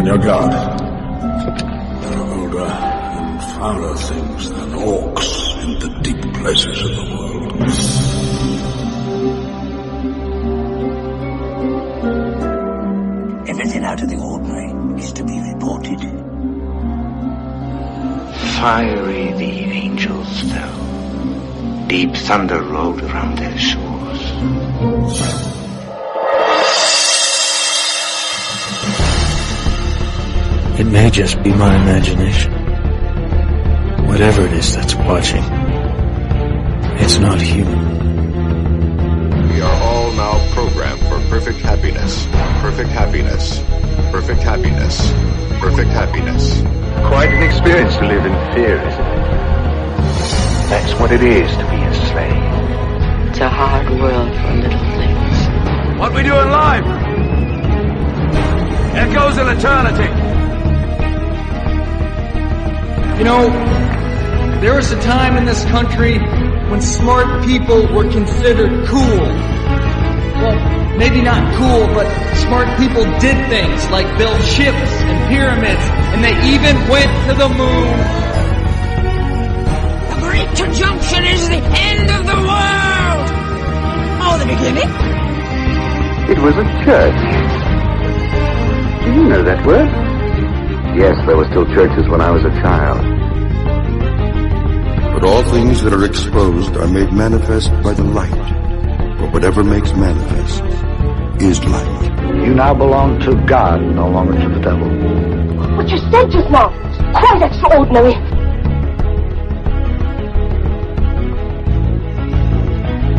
your guard. There are older and fouler things than orcs in the deep places of the world. Everything out of the ordinary is to be reported. Fiery the angels fell. Deep thunder rolled around their shores. It may just be my imagination. Whatever it is that's watching, it's not human. We are all now programmed for perfect happiness. Perfect happiness. Perfect happiness. Perfect happiness. Quite an experience to live in fear, isn't it? That's what it is to be a slave. It's a hard world for little things. What we do in life echoes in eternity. You know, there was a time in this country when smart people were considered cool. Well, maybe not cool, but smart people did things like build ships and pyramids, and they even went to the moon. The Great Conjunction is the end of the world! Oh, the beginning? It was a church. Do you know that word? Yes, there were still churches when I was a child. But all things that are exposed are made manifest by the light. For whatever makes manifest is light. You now belong to God, no longer to the devil. What you said just now is quite extraordinary.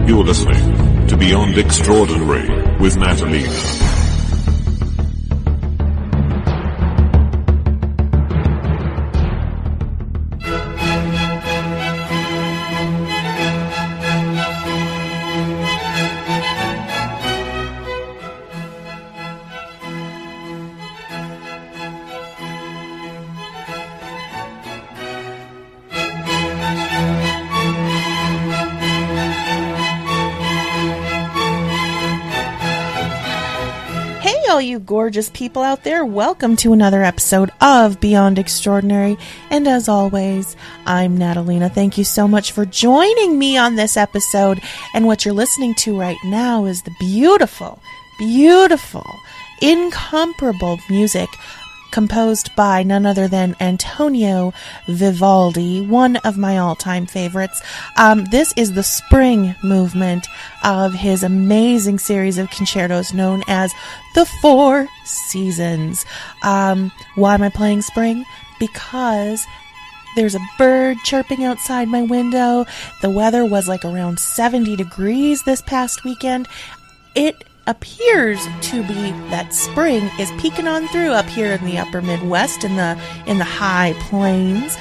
You're listening to Beyond Extraordinary with Natalina. All you gorgeous people out there, welcome to another episode of Beyond Extraordinary, and as always, I'm Natalina. Thank you so much for joining me on this episode, and what you're listening to right now is the beautiful, incomparable music composed by none other than Antonio Vivaldi, one of my all-time favorites. This is the spring movement of his amazing series of concertos known as the Four Seasons. Why am I playing spring? Because there's a bird chirping outside my window. The weather was like around 70 degrees this past weekend. It appears to be that spring is peeking on through up here in the upper Midwest, in the high plains.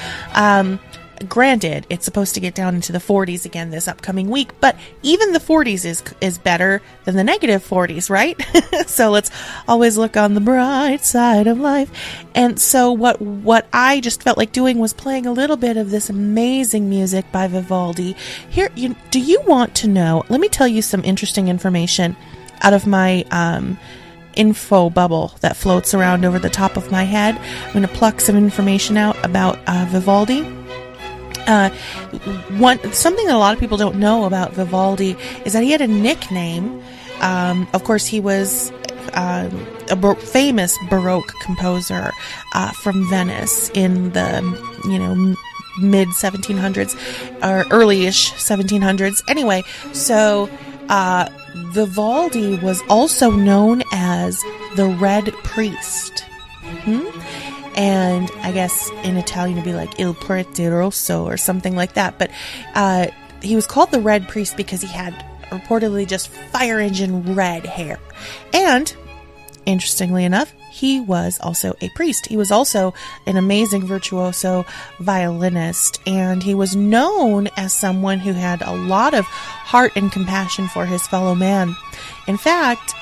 Granted, it's supposed to get down into the 40s again this upcoming week, but even the 40s is better than the negative 40s, right? So let's always look on the bright side of life. And so what I just felt like doing was playing a little bit of this amazing music by Vivaldi. Here, do you want to know? Let me tell you some interesting information out of my info bubble that floats around over the top of my head. I'm going to pluck some information out about Vivaldi. Something that a lot of people don't know about Vivaldi is that he had a nickname. Of course, he was a famous Baroque composer from Venice in the mid 1700s or early-ish 1700s. Anyway, so Vivaldi was also known as the Red Priest. And I guess in Italian it'd be like Il Prete Rosso or something like that. But he was called the Red Priest because he had reportedly just fire engine red hair. And, interestingly enough, he was also a priest. He was also an amazing virtuoso violinist, and he was known as someone who had a lot of heart and compassion for his fellow man. In fact,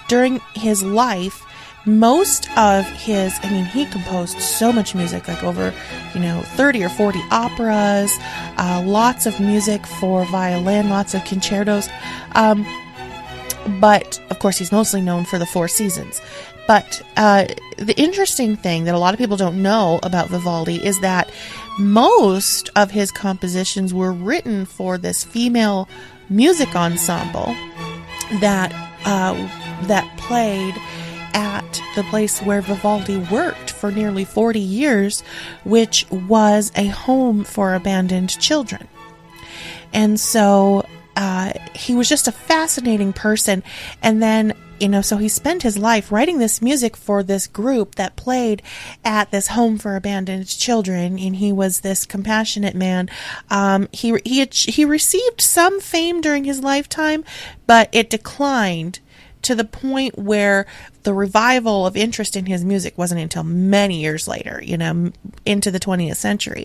during his life, most of his, he composed so much music, like over, 30 or 40 operas, lots of music for violin, lots of concertos. But, of course, he's mostly known for the Four Seasons. But the interesting thing that a lot of people don't know about Vivaldi is that most of his compositions were written for this female music ensemble that played at the place where Vivaldi worked for nearly 40 years, which was a home for abandoned children. And so he was just a fascinating person. And then, so he spent his life writing this music for this group that played at this home for abandoned children. And he was this compassionate man. He received some fame during his lifetime, but it declined to the point where the revival of interest in his music wasn't until many years later, into the 20th century.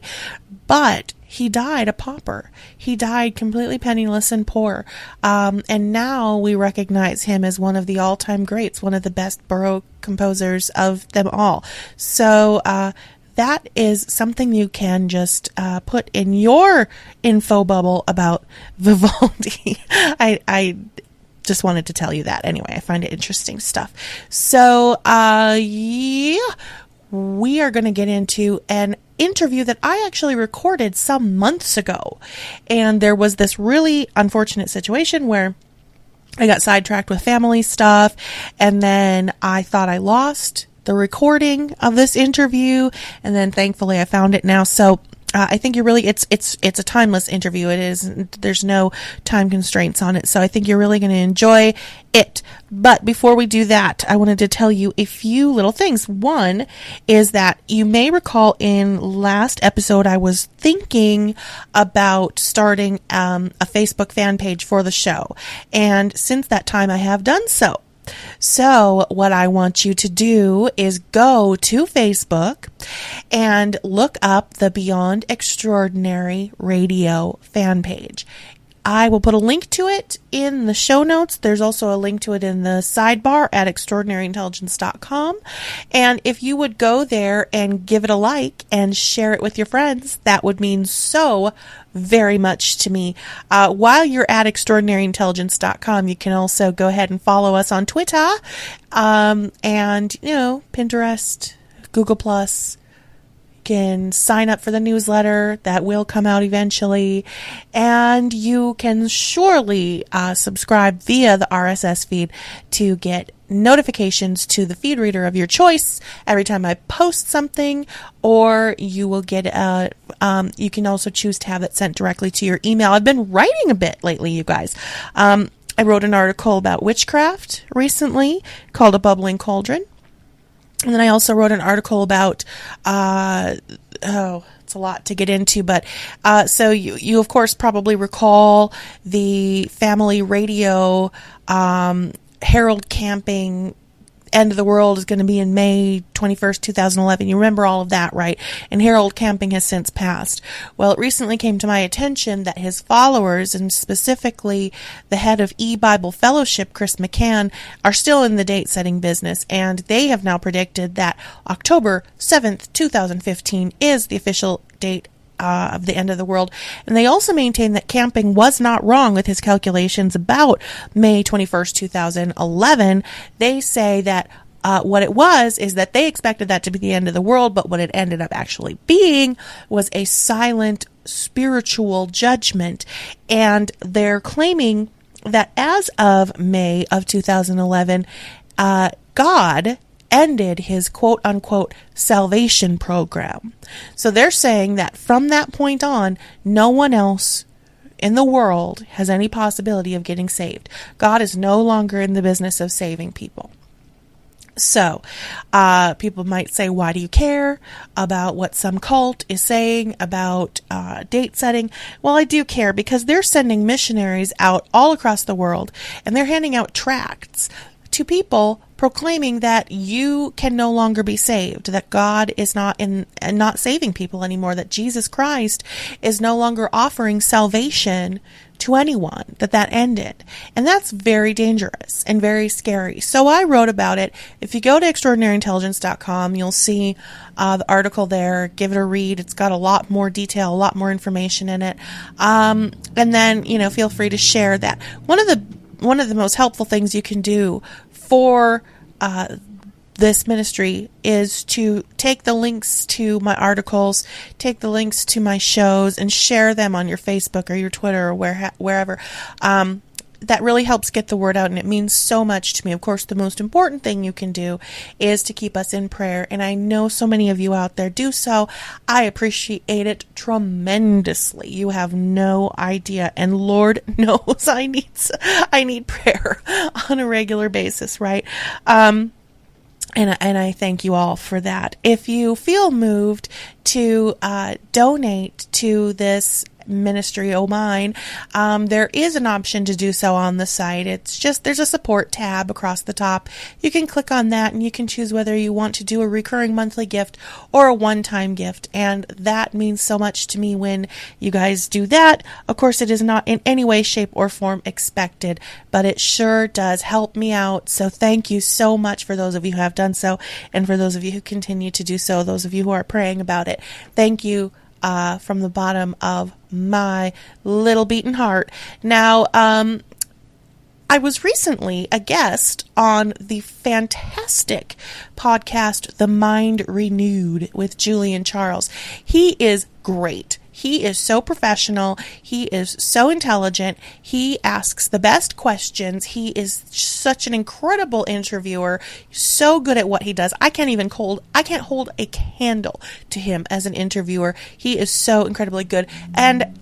But he died a pauper. He died completely penniless and poor. And now we recognize him as one of the all-time greats, one of the best Baroque composers of them all. So that is something you can just put in your info bubble about Vivaldi. I just wanted to tell you that. Anyway, I find it interesting stuff. So, we are going to get into an interview that I actually recorded some months ago. And there was this really unfortunate situation where I got sidetracked with family stuff, and then I thought I lost the recording of this interview, and then thankfully I found it now. So I think it's a timeless interview. There's no time constraints on it. So I think you're really going to enjoy it. But before we do that, I wanted to tell you a few little things. One is that you may recall in last episode, I was thinking about starting a Facebook fan page for the show. And since that time, I have done so. So what I want you to do is go to Facebook and look up the Beyond Extraordinary Radio fan page. I will put a link to it in the show notes. There's also a link to it in the sidebar at extraordinaryintelligence.com. And if you would go there and give it a like and share it with your friends, that would mean so very much to me. While you're at extraordinaryintelligence.com, you can also go ahead and follow us on Twitter, and, Pinterest, Google+. Can sign up for the newsletter that will come out eventually, and you can surely subscribe via the RSS feed to get notifications to the feed reader of your choice every time I post something, or you will get you can also choose to have it sent directly to your email. I've been writing a bit lately, you guys. I wrote an article about witchcraft recently called A Bubbling Cauldron. And then I also wrote an article about, it's a lot to get into, but so you of course probably recall the family radio Harold Camping End of the World is going to be in May 21st, 2011. You remember all of that, right? And Harold Camping has since passed. Well, it recently came to my attention that his followers, and specifically the head of E-Bible Fellowship, Chris McCann, are still in the date-setting business, and they have now predicted that October 7th, 2015 is the official date of the end of the world. And they also maintain that Camping was not wrong with his calculations about May 21st, 2011. They say that what it was is that they expected that to be the end of the world, but what it ended up actually being was a silent spiritual judgment. And they're claiming that as of May of 2011, God ended his quote-unquote salvation program. So they're saying that from that point on, no one else in the world has any possibility of getting saved. God is no longer in the business of saving people. So, people might say, why do you care about what some cult is saying about date setting? Well, I do care because they're sending missionaries out all across the world, and they're handing out tracts to people proclaiming that you can no longer be saved, that God is not saving people anymore, that Jesus Christ is no longer offering salvation to anyone, that ended. And that's very dangerous and very scary. So I wrote about it. If you go to extraordinaryintelligence.com, you'll see the article there. Give it a read. It's got a lot more detail, a lot more information in it. And then, feel free to share that. One of the most helpful things you can do for this ministry is to take the links to my articles, take the links to my shows, and share them on your Facebook or your Twitter or wherever. That really helps get the word out, and it means so much to me. Of course, the most important thing you can do is to keep us in prayer, and I know so many of you out there do so. I appreciate it tremendously. You have no idea, and Lord knows I need prayer on a regular basis, right? And I thank you all for that. If you feel moved to donate to this ministry o' mine, there is an option to do so on the site. It's just, there's a support tab across the top. You can click on that and you can choose whether you want to do a recurring monthly gift or a one-time gift, and that means so much to me when you guys do that. Of course, it is not in any way, shape, or form expected, but it sure does help me out. So thank you so much for those of you who have done so, and for those of you who continue to do so, those of you who are praying about it. Thank you from the bottom of my little beating heart. Now, I was recently a guest on the fantastic podcast, The Mind Renewed, with Julian Charles. He is great. He is so professional. He is so intelligent. He asks the best questions. He is such an incredible interviewer. So good at what he does. I can't hold a candle to him as an interviewer. He is so incredibly good. And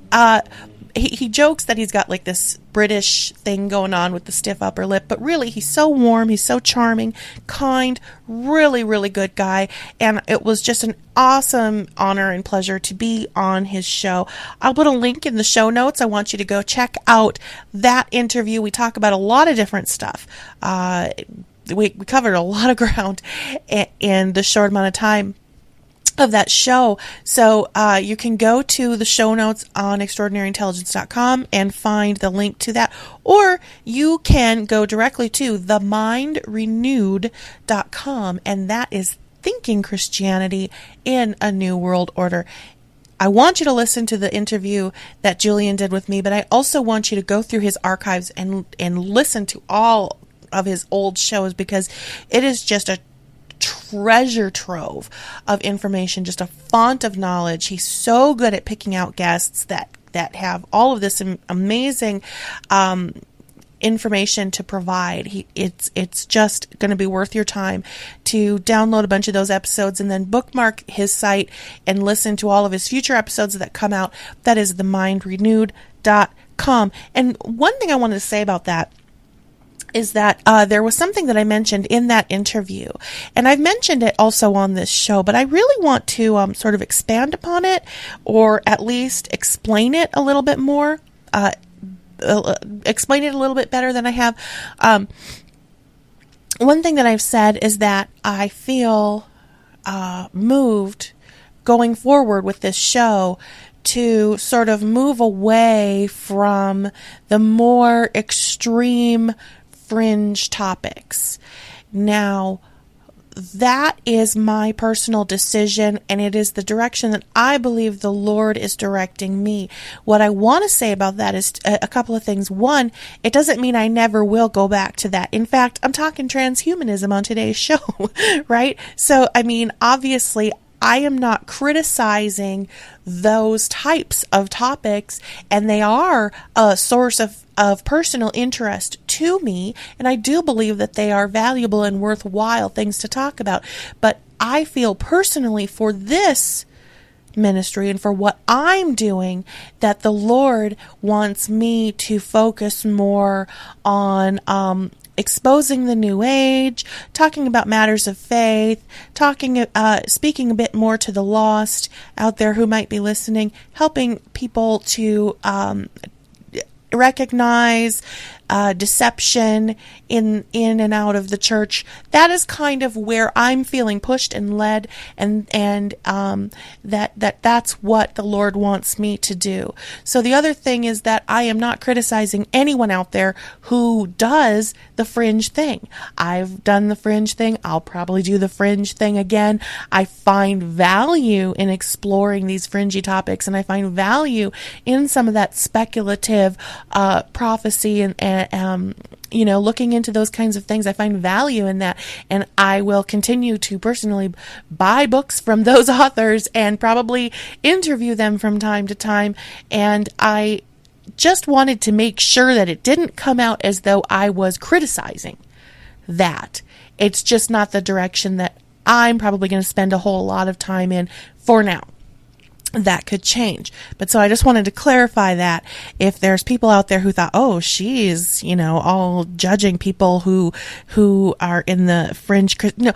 he jokes that he's got like this British thing going on with the stiff upper lip, but really he's so warm, he's so charming, kind, really, really good guy, and it was just an awesome honor and pleasure to be on his show. I'll put a link in the show notes. I want you to go check out that interview. We talk about a lot of different stuff. We covered a lot of ground in the short amount of time of that show. So you can go to the show notes on extraordinaryintelligence.com and find the link to that, or you can go directly to themindrenewed.com, and that is Thinking Christianity in a New World Order. I want you to listen to the interview that Julian did with me, but I also want you to go through his archives and listen to all of his old shows, because it is just a treasure trove of information, just a font of knowledge. He's so good at picking out guests that have all of this amazing information to provide. It's just going to be worth your time to download a bunch of those episodes and then bookmark his site and listen to all of his future episodes that come out. That is themindrenewed.com. And one thing I wanted to say about that is that there was something that I mentioned in that interview, and I've mentioned it also on this show, but I really want to sort of expand upon it, or at least explain it a little bit more, explain it a little bit better than I have. One thing that I've said is that I feel moved going forward with this show to sort of move away from the more extreme fringe topics. Now, that is my personal decision, and it is the direction that I believe the Lord is directing me. What I want to say about that is a couple of things. One, it doesn't mean I never will go back to that. In fact, I'm talking transhumanism on today's show, right? So, I mean, obviously, I am not criticizing those types of topics, and they are a source of personal interest to me, and I do believe that they are valuable and worthwhile things to talk about. But I feel personally for this ministry and for what I'm doing that the Lord wants me to focus more on exposing the new age, talking about matters of faith, speaking a bit more to the lost out there who might be listening, helping people to recognize deception in and out of the church. That is kind of where I'm feeling pushed and led, and that's what the Lord wants me to do. So the other thing is that I am not criticizing anyone out there who does the fringe thing. I've done the fringe thing. I'll probably do the fringe thing again. I find value in exploring these fringy topics, and I find value in some of that speculative prophecy and and looking into those kinds of things. I find value in that, and I will continue to personally buy books from those authors and probably interview them from time to time. And I just wanted to make sure that it didn't come out as though I was criticizing that. It's just not the direction that I'm probably going to spend a whole lot of time in for now. That could change. But so I just wanted to clarify that if there's people out there who thought, oh, she's, all judging people who are in the fringe. No,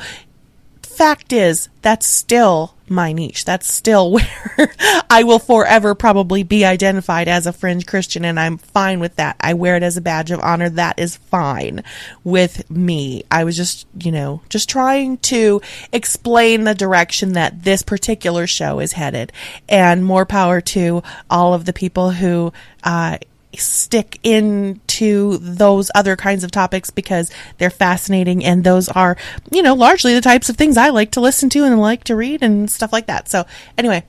fact is, that's still my niche. That's still where I will forever probably be identified as a fringe Christian, and I'm fine with that. I wear it as a badge of honor. That is fine with me. I was just trying to explain the direction that this particular show is headed, and more power to all of the people who stick into those other kinds of topics because they're fascinating, and those are, largely the types of things I like to listen to and like to read and stuff like that. So anyway,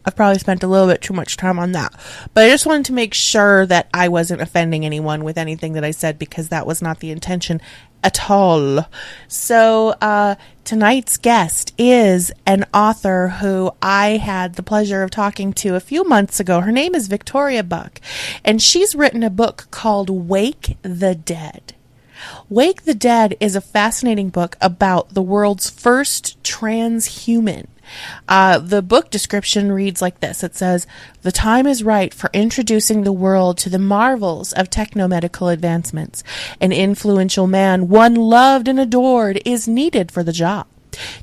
I've probably spent a little bit too much time on that, but I just wanted to make sure that I wasn't offending anyone with anything that I said, because that was not the intention at all. So tonight's guest is an author who I had the pleasure of talking to a few months ago. Her name is Victoria Buck, and she's written a book called Wake the Dead. Wake the Dead is a fascinating book about the world's first transhuman. The book description reads like this. It says, "The time is right for introducing the world to the marvels of techno-medical advancements. An influential man, one loved and adored, is needed for the job.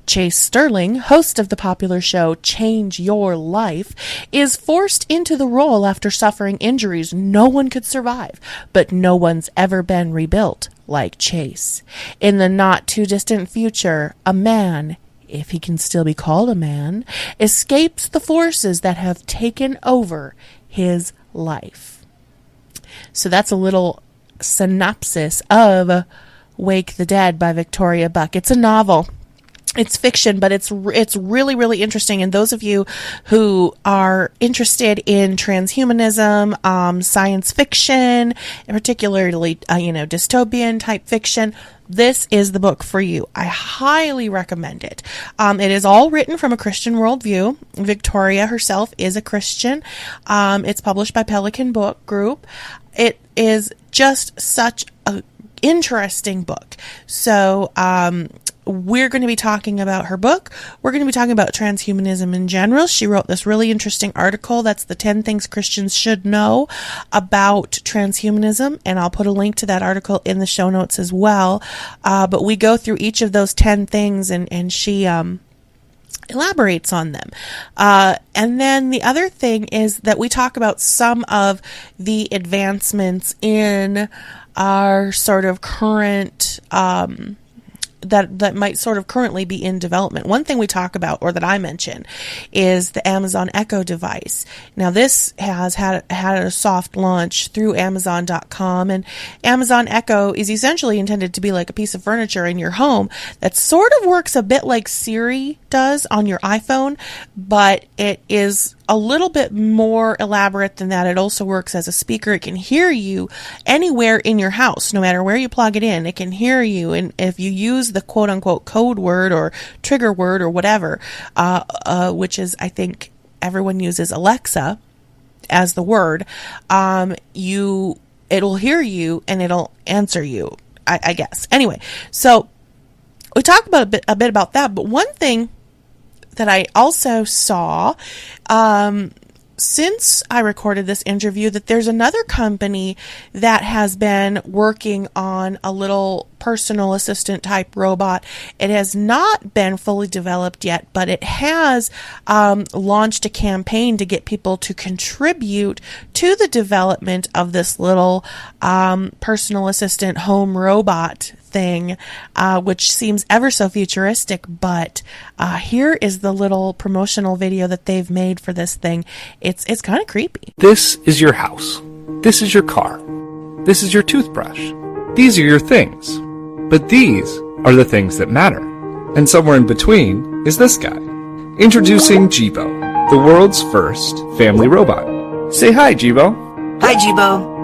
Chase Sterling, host of the popular show Change Your Life, is forced into the role after suffering injuries no one could survive, but no one's ever been rebuilt like Chase. In the not-too-distant future, a man, if he can still be called a man, escapes the forces that have taken over his life." So that's a little synopsis of Wake the Dead by Victoria Buck. It's a novel. It's fiction, but it's really, really interesting. And those of you who are interested in transhumanism, science fiction, particularly, dystopian type fiction, this is the book for you. I highly recommend it. It is all written from a Christian worldview. Victoria herself is a Christian. It's published by Pelican Book Group. It is just such an interesting book. So, we're going to be talking about her book. We're going to be talking about transhumanism in general. She wrote this really interesting article. That's the 10 things Christians should know about transhumanism. And I'll put a link to that article in the show notes as well. But we go through each of those 10 things and she, elaborates on them. And then the other thing is that we talk about some of the advancements in our sort of current, that might sort of currently be in development. One thing we talk about, or that I mention, is the Amazon Echo device. Now, this has had a soft launch through Amazon.com, and Amazon Echo is essentially intended to be like a piece of furniture in your home that sort of works a bit like Siri does on your iPhone, but it is a little bit more elaborate than that. It also works as a speaker. It can hear you anywhere in your house, no matter where you plug it in. It can hear you, and if you use the quote-unquote code word or trigger word or whatever, which is, I think, everyone uses Alexa as the word, it'll hear you and it'll answer you, I guess. Anyway, so we talked about a bit about that, but one thing that I also saw, since I recorded this interview, that there's another company that has been working on a little personal assistant type robot. It has not been fully developed yet, but it has launched a campaign to get people to contribute to the development of this little personal assistant home robot thing, which seems ever so futuristic, but here is the little promotional video that they've made for this thing. It's kind of creepy. This is your house. This is your car. This is your toothbrush. These are your things. But these are the things that matter. And somewhere in between is this guy. Introducing Jibo, the world's first family robot. Say hi, Jibo. Hi, Jibo.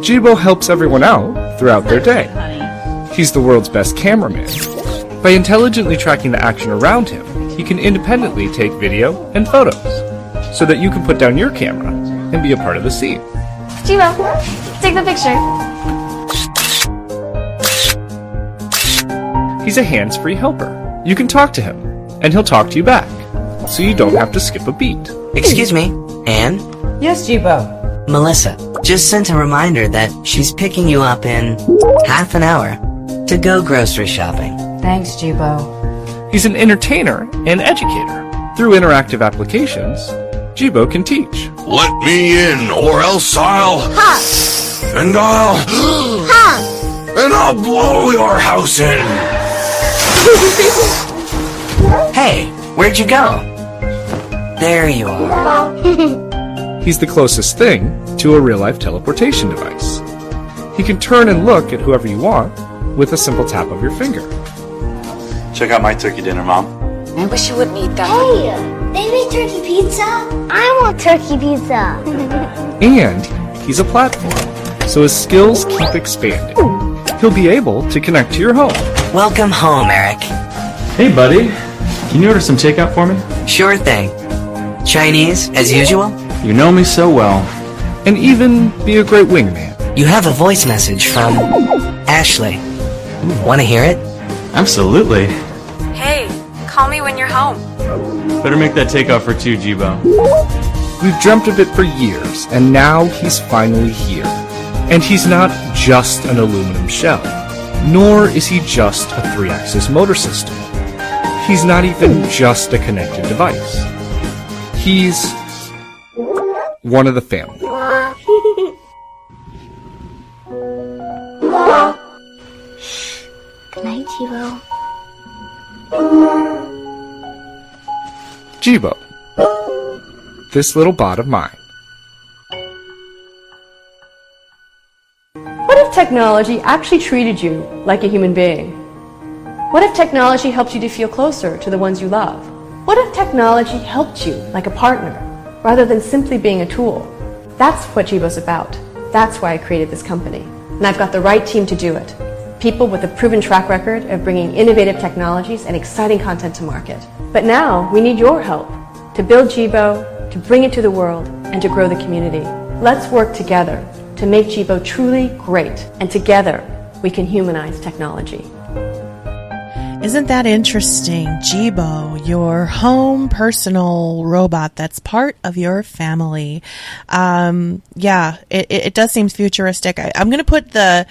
Jibo helps everyone out throughout their day. He's the world's best cameraman. By intelligently tracking the action around him, he can independently take video and photos, so that you can put down your camera and be a part of the scene. Jibo, take the picture. He's a hands-free helper. You can talk to him, and he'll talk to you back, so you don't have to skip a beat. Excuse me, Anne? Yes, Jibo. Melissa just sent a reminder that she's picking you up in half an hour to go grocery shopping. Thanks, Jibo. He's an entertainer and educator. Through interactive applications, Jibo can teach. Let me in, or else I'll... Ha! And I'll... Ha! And I'll blow your house in! Hey, where'd you go? There you are. He's the closest thing to a real-life teleportation device. He can turn and look at whoever you want with a simple tap of your finger. Check out my turkey dinner, Mom. I wish you wouldn't eat that. Hey, they make turkey pizza? I want turkey pizza. And he's a platform, so his skills keep expanding. He'll be able to connect to your home. Welcome home, Eric. Hey, buddy. Can you order some takeout for me? Sure thing. Chinese, as usual? You know me so well. And even be a great wingman. You have a voice message from Ashley. Want to hear it? Absolutely. Hey, call me when you're home. Better make that takeout for two, Jibo. We've dreamt of it for years, and now he's finally here. And he's not just an aluminum shell, nor is he just a 3-axis motor system. He's not even just a connected device. He's one of the family. Good night, Jibo. Jibo. This little bot of mine. What if technology actually treated you like a human being? What if technology helped you to feel closer to the ones you love? What if technology helped you like a partner, rather than simply being a tool? That's what Jibo's about. That's why I created this company. And I've got the right team to do it. People with a proven track record of bringing innovative technologies and exciting content to market. But now, we need your help to build Jibo, to bring it to the world, and to grow the community. Let's work together to make Jibo truly great, and together we can humanize technology. Isn't that interesting? Jibo, your home personal robot that's part of your family. Yeah, it does seem futuristic. I'm going to put the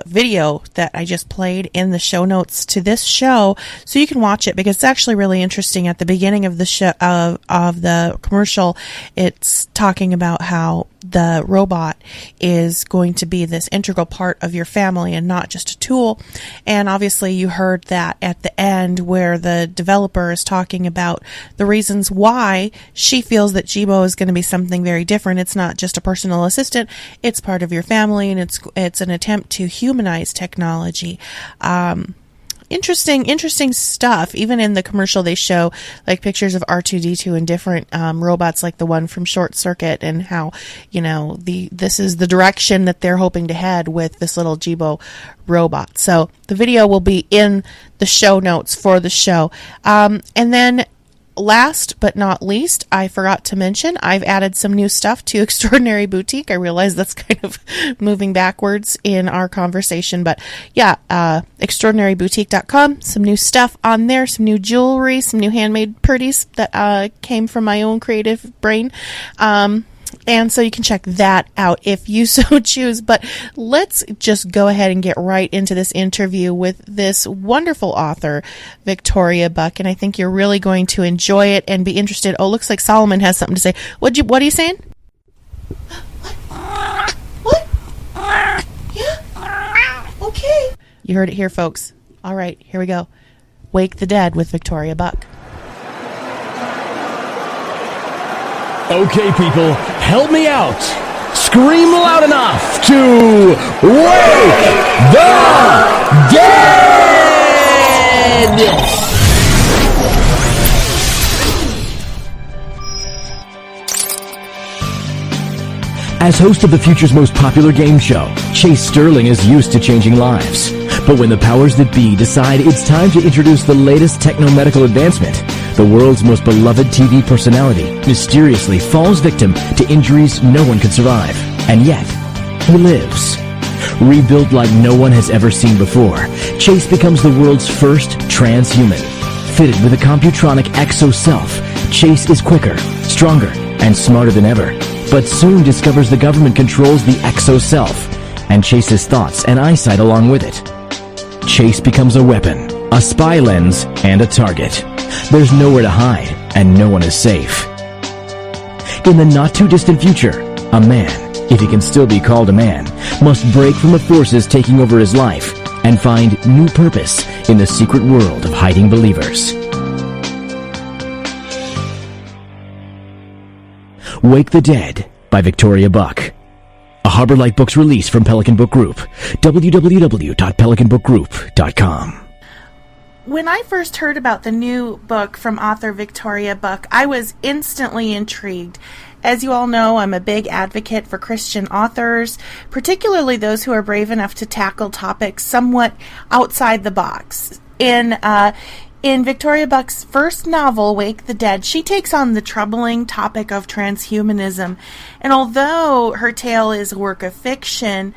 video that I just played in the show notes to this show so you can watch it, because it's actually really interesting. At the beginning of the show, of the commercial, it's talking about how the robot is going to be this integral part of your family and not just a tool. And obviously you heard that at the end where the developer is talking about the reasons why she feels that Jibo is going to be something very different. It's not just a personal assistant, it's part of your family, and it's an attempt to humanize technology. Interesting stuff. Even in the commercial, they show like pictures of R2-D2 and different robots, like the one from Short Circuit, and how, you know, this is the direction that they're hoping to head with this little Jibo robot. So the video will be in the show notes for the show. And then last but not least, I forgot to mention, I've added some new stuff to Extraordinary Boutique. I realize that's kind of moving backwards in our conversation, but yeah, extraordinaryboutique.com, some new stuff on there, some new jewelry, some new handmade purdies that came from my own creative brain. And so you can check that out if you so choose. But let's just go ahead and get right into this interview with this wonderful author, Victoria Buck. And I think you're really going to enjoy it and be interested. Oh, looks like Solomon has something to say. What are you saying? What? Yeah? Okay. You heard it here, folks. All right, here we go. Wake the Dead with Victoria Buck. Okay, people, help me out. Scream loud enough to wake the dead! As host of the future's most popular game show, Chase Sterling is used to changing lives. But when the powers that be decide it's time to introduce the latest techno-medical advancement, the world's most beloved TV personality mysteriously falls victim to injuries no one can survive. And yet, he lives. Rebuilt like no one has ever seen before, Chase becomes the world's first transhuman. Fitted with a computronic exo-self, Chase is quicker, stronger, and smarter than ever. But soon discovers the government controls the exo-self, and Chase's thoughts and eyesight along with it. Chase becomes a weapon, a spy lens, and a target. There's nowhere to hide, and no one is safe. In the not-too-distant future, a man, if he can still be called a man, must break from the forces taking over his life and find new purpose in the secret world of hiding believers. Wake the Dead by Victoria Buck. A Harbor Light Books release from Pelican Book Group. www.pelicanbookgroup.com. When I first heard about the new book from author Victoria Buck, I was instantly intrigued. As you all know, I'm a big advocate for Christian authors, particularly those who are brave enough to tackle topics somewhat outside the box. In Victoria Buck's first novel, Wake the Dead, she takes on the troubling topic of transhumanism. And although her tale is a work of fiction,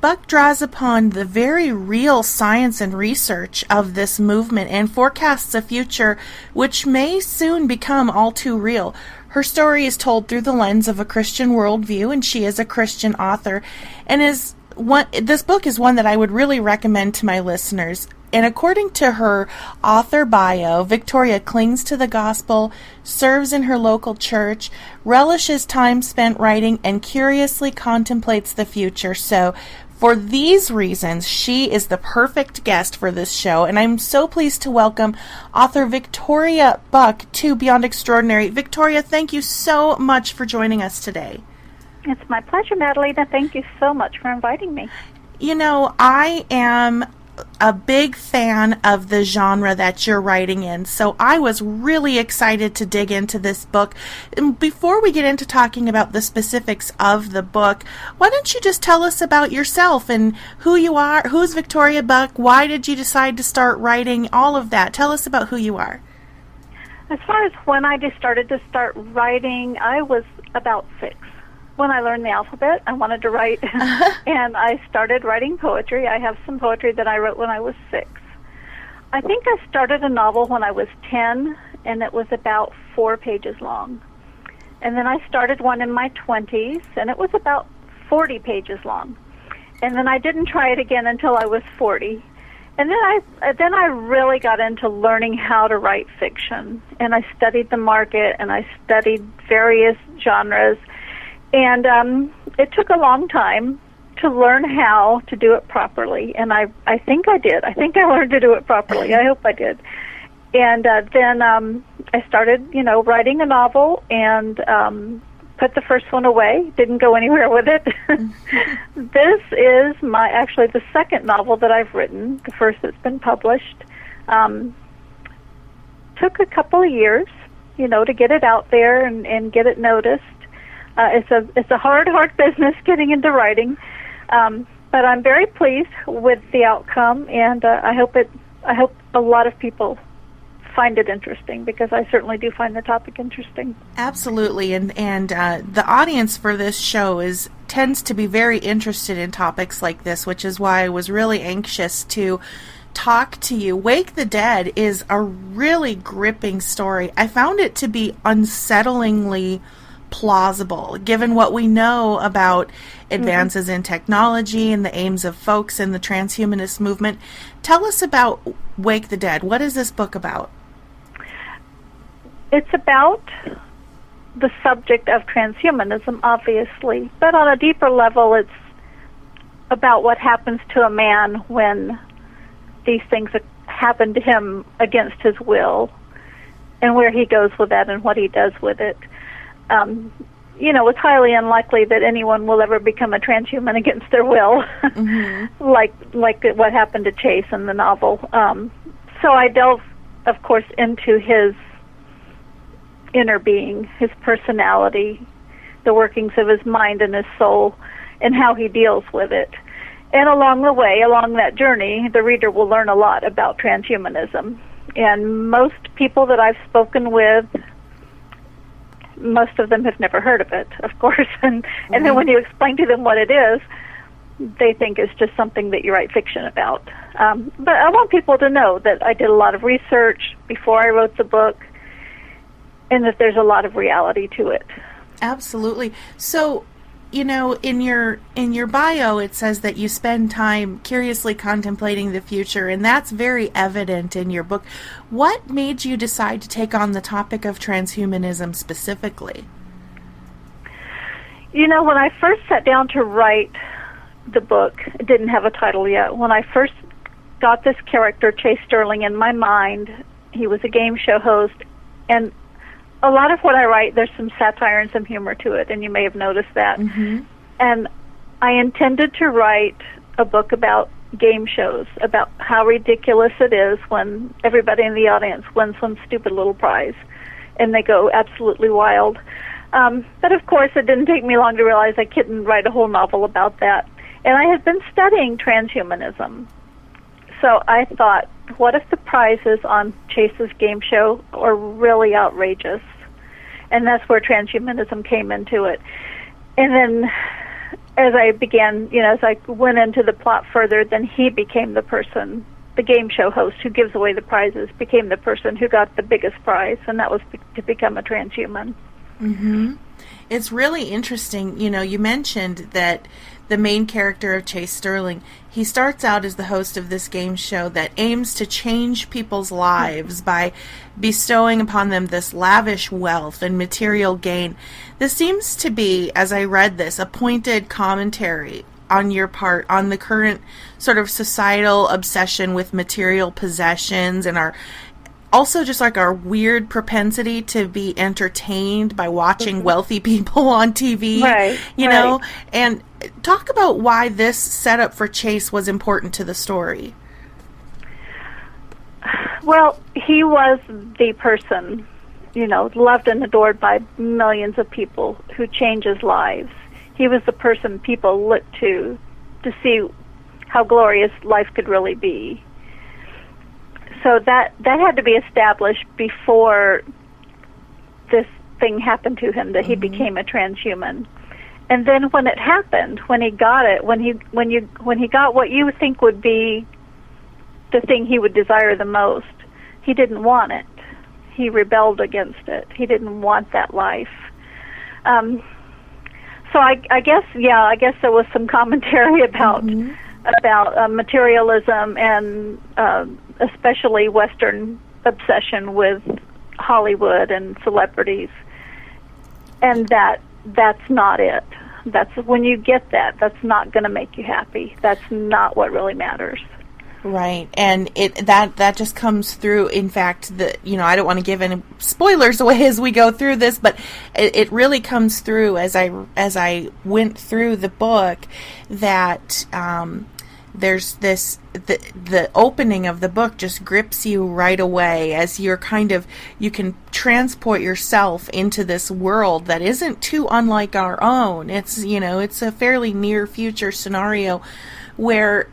Buck draws upon the very real science and research of this movement and forecasts a future which may soon become all too real. Her story is told through the lens of a Christian worldview, and she is a Christian author. And this book is one that I would really recommend to my listeners. And according to her author bio, Victoria clings to the gospel, serves in her local church, relishes time spent writing, and curiously contemplates the future. So, for these reasons, she is the perfect guest for this show, and I'm so pleased to welcome author Victoria Buck to Beyond Extraordinary. Victoria, thank you so much for joining us today. It's my pleasure, Natalina. Thank you so much for inviting me. You know, I am a big fan of the genre that you're writing in, so I was really excited to dig into this book. And before we get into talking about the specifics of the book, why don't you just tell us about yourself and who you are, who's Victoria Buck, why did you decide to start writing, all of that. Tell us about who you are. As far as when I started writing, I was about 6. When I learned the alphabet, I wanted to write, and I started writing poetry. I have some poetry that I wrote when I was 6. I think I started a novel when I was 10, and it was about 4 pages long. And then I started one in my 20s, and it was about 40 pages long. And then I didn't try it again until I was 40. And then I really got into learning how to write fiction, and I studied the market, and I studied various genres. And it took a long time to learn how to do it properly, and I think I did. I think I learned to do it properly. I hope I did. And then I started, writing a novel and put the first one away. Didn't go anywhere with it. This is actually the second novel that I've written, the first that's been published. Took a couple of years, to get it out there and get it noticed. It's a hard business getting into writing, but I'm very pleased with the outcome, and I hope a lot of people find it interesting, because I certainly do find the topic interesting. Absolutely, and the audience for this show tends to be very interested in topics like this, which is why I was really anxious to talk to you. Wake the Dead is a really gripping story. I found it to be unsettlingly plausible, given what we know about advances in technology and the aims of folks in the transhumanist movement. Tell us about Wake the Dead. What is this book about? It's about the subject of transhumanism, obviously, but on a deeper level, it's about what happens to a man when these things happen to him against his will, and where he goes with that and what he does with it. It's highly unlikely that anyone will ever become a transhuman against their will, like what happened to Chase in the novel. So I delve, of course, into his inner being, his personality, the workings of his mind and his soul and how he deals with it. And along the way, along that journey, the reader will learn a lot about transhumanism. And most people that I've spoken with, most of them have never heard of it, of course. And then when you explain to them what it is, they think it's just something that you write fiction about. But I want people to know that I did a lot of research before I wrote the book, and that there's a lot of reality to it. Absolutely. So, in your bio, it says that you spend time curiously contemplating the future, and that's very evident in your book. What made you decide to take on the topic of transhumanism specifically? When I first sat down to write the book, it didn't have a title yet. When I first got this character, Chase Sterling, in my mind, he was a game show host, and a lot of what I write, there's some satire and some humor to it, and you may have noticed that. Mm-hmm. And I intended to write a book about game shows, about how ridiculous it is when everybody in the audience wins some stupid little prize, and they go absolutely wild. But of course, it didn't take me long to realize I couldn't write a whole novel about that. And I had been studying transhumanism. So I thought, what if the prizes on Chase's game show are really outrageous? And that's where transhumanism came into it. And then as I began, as I went into the plot further, then he became the person, the game show host who gives away the prizes, became the person who got the biggest prize, and that was to become a transhuman. Mm-hmm. It's really interesting. You mentioned that the main character of Chase Sterling, he starts out as the host of this game show that aims to change people's lives by bestowing upon them this lavish wealth and material gain. This seems to be, as I read this, a pointed commentary on your part on the current sort of societal obsession with material possessions and also just like our weird propensity to be entertained by watching wealthy people on TV, right, know, and talk about why this setup for Chase was important to the story. Well, he was the person, loved and adored by millions of people who changes lives. He was the person people looked to see how glorious life could really be. So that had to be established before this thing happened to him, that he became a transhuman. And then when it happened, when he got it, when he got what you think would be the thing he would desire the most, he didn't want it. He rebelled against it. He didn't want that life. So I guess there was some commentary about materialism and especially Western obsession with Hollywood and celebrities, and that's not it. That's when you get that's not going to make you happy. That's not what really matters. Right, and that just comes through. In fact, I don't want to give any spoilers away as we go through this, but it really comes through as I went through the book that there's this the opening of the book just grips you right away as you can transport yourself into this world that isn't too unlike our own. It's a fairly near future scenario where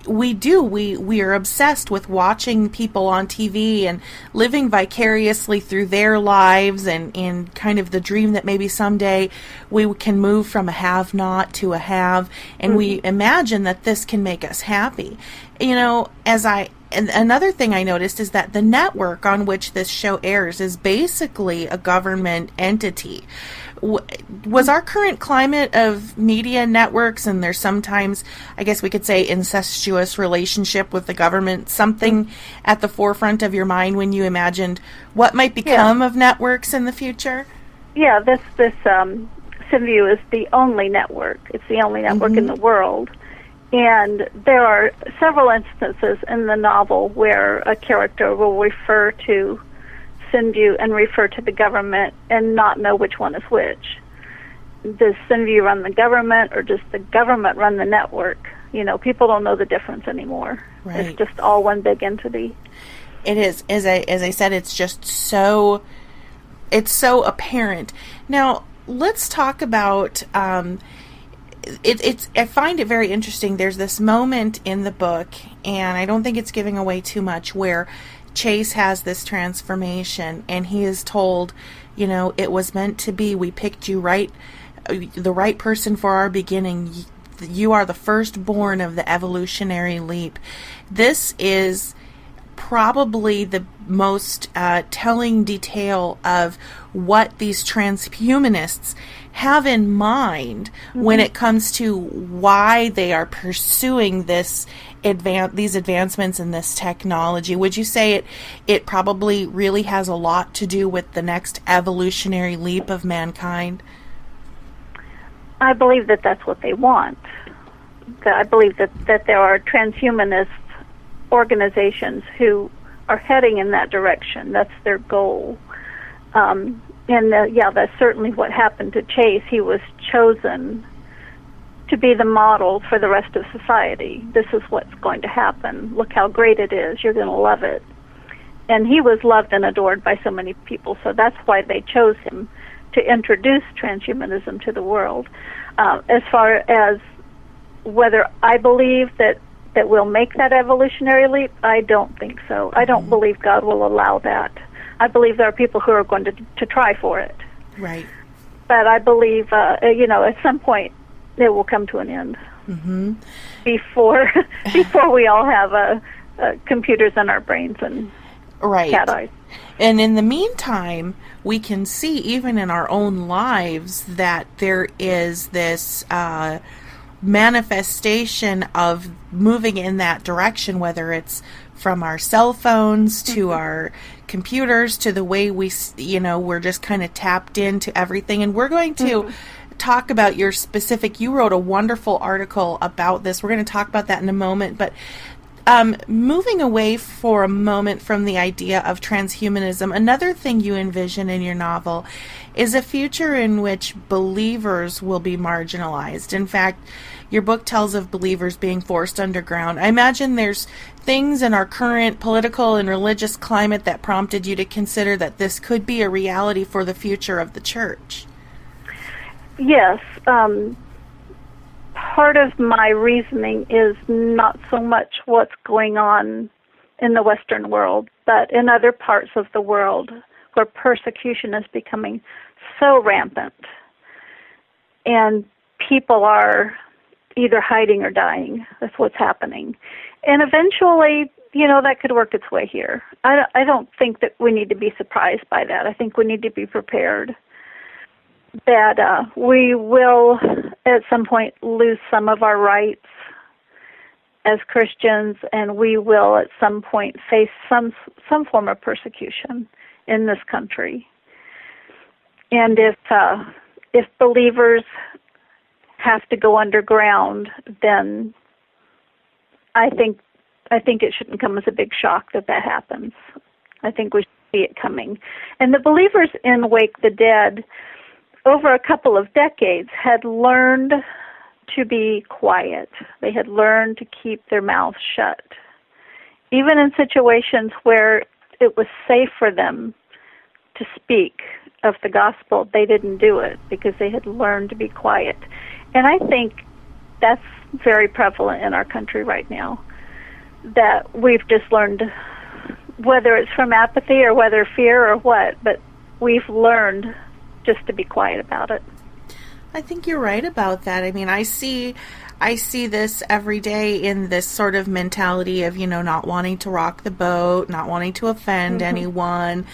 we are obsessed with watching people on TV and living vicariously through their lives and kind of the dream that maybe someday we can move from a have-not to a have, and we imagine that this can make us happy. And another thing I noticed is that the network on which this show airs is basically a government entity. Was our current climate of media networks, and there's sometimes, I guess we could say, incestuous relationship with the government, something at the forefront of your mind when you imagined what might become of networks in the future? Yeah, this SimView is the only network. It's the only network in the world. And there are several instances in the novel where a character will refer to SimView and refer to the government and not know which one is which. Does SimView run the government, or does the government run the network? People don't know the difference anymore. Right. It's just all one big entity. It is. As I said, it's just so apparent. Now, let's talk about, I find it very interesting. There's this moment in the book, and I don't think it's giving away too much, where Chase has this transformation, and he is told, it was meant to be. We picked you the right person for our beginning. You are the firstborn of the evolutionary leap. This is probably the most telling detail of what these transhumanists have in mind when it comes to why they are pursuing these advancements in this technology. Would you say it probably really has a lot to do with the next evolutionary leap of mankind? I believe that that's what they want. I believe that there are transhumanist organizations who are heading in that direction. That's their goal. That's certainly what happened to Chase. He was chosen to be the model for the rest of society. This is what's going to happen. Look how great it is. You're going to love it. And he was loved and adored by so many people, so that's why they chose him to introduce transhumanism to the world. As far as whether I believe that we'll make that evolutionary leap, I don't think so. I don't believe God will allow that. I believe there are people who are going to try for it. Right. But I believe, at some point, it will come to an end. Mm-hmm. Before we all have computers in our brains and cat eyes. And in the meantime, we can see, even in our own lives, that there is this manifestation of moving in that direction, whether it's from our cell phones to our computers to the way we're just kind of tapped into everything. And we're going to talk about you wrote a wonderful article about this. We're going to talk about that in a moment, but moving away for a moment from the idea of transhumanism, another thing you envision in your novel is a future in which believers will be marginalized. In fact, your book tells of believers being forced underground. I imagine there's things in our current political and religious climate that prompted you to consider that this could be a reality for the future of the church. Yes. Part of my reasoning is not so much what's going on in the Western world, but in other parts of the world where persecution is becoming so rampant and people are either hiding or dying. That's what's happening. And eventually, that could work its way here. I don't think that we need to be surprised by that. I think we need to be prepared that we will at some point lose some of our rights as Christians, and we will at some point face some form of persecution in this country. And if believers have to go underground, then I think it shouldn't come as a big shock that happens. I think we should see it coming. And the believers in Wake the Dead, over a couple of decades, had learned to be quiet. They had learned to keep their mouths shut. Even in situations where it was safe for them to speak of the gospel, they didn't do it because they had learned to be quiet. And I think that's very prevalent in our country right now, that we've just learned, whether it's from apathy or whether fear or what, but we've learned just to be quiet about it. I think you're right about that. I mean, I see this every day in this sort of mentality of, not wanting to rock the boat, not wanting to offend anyone,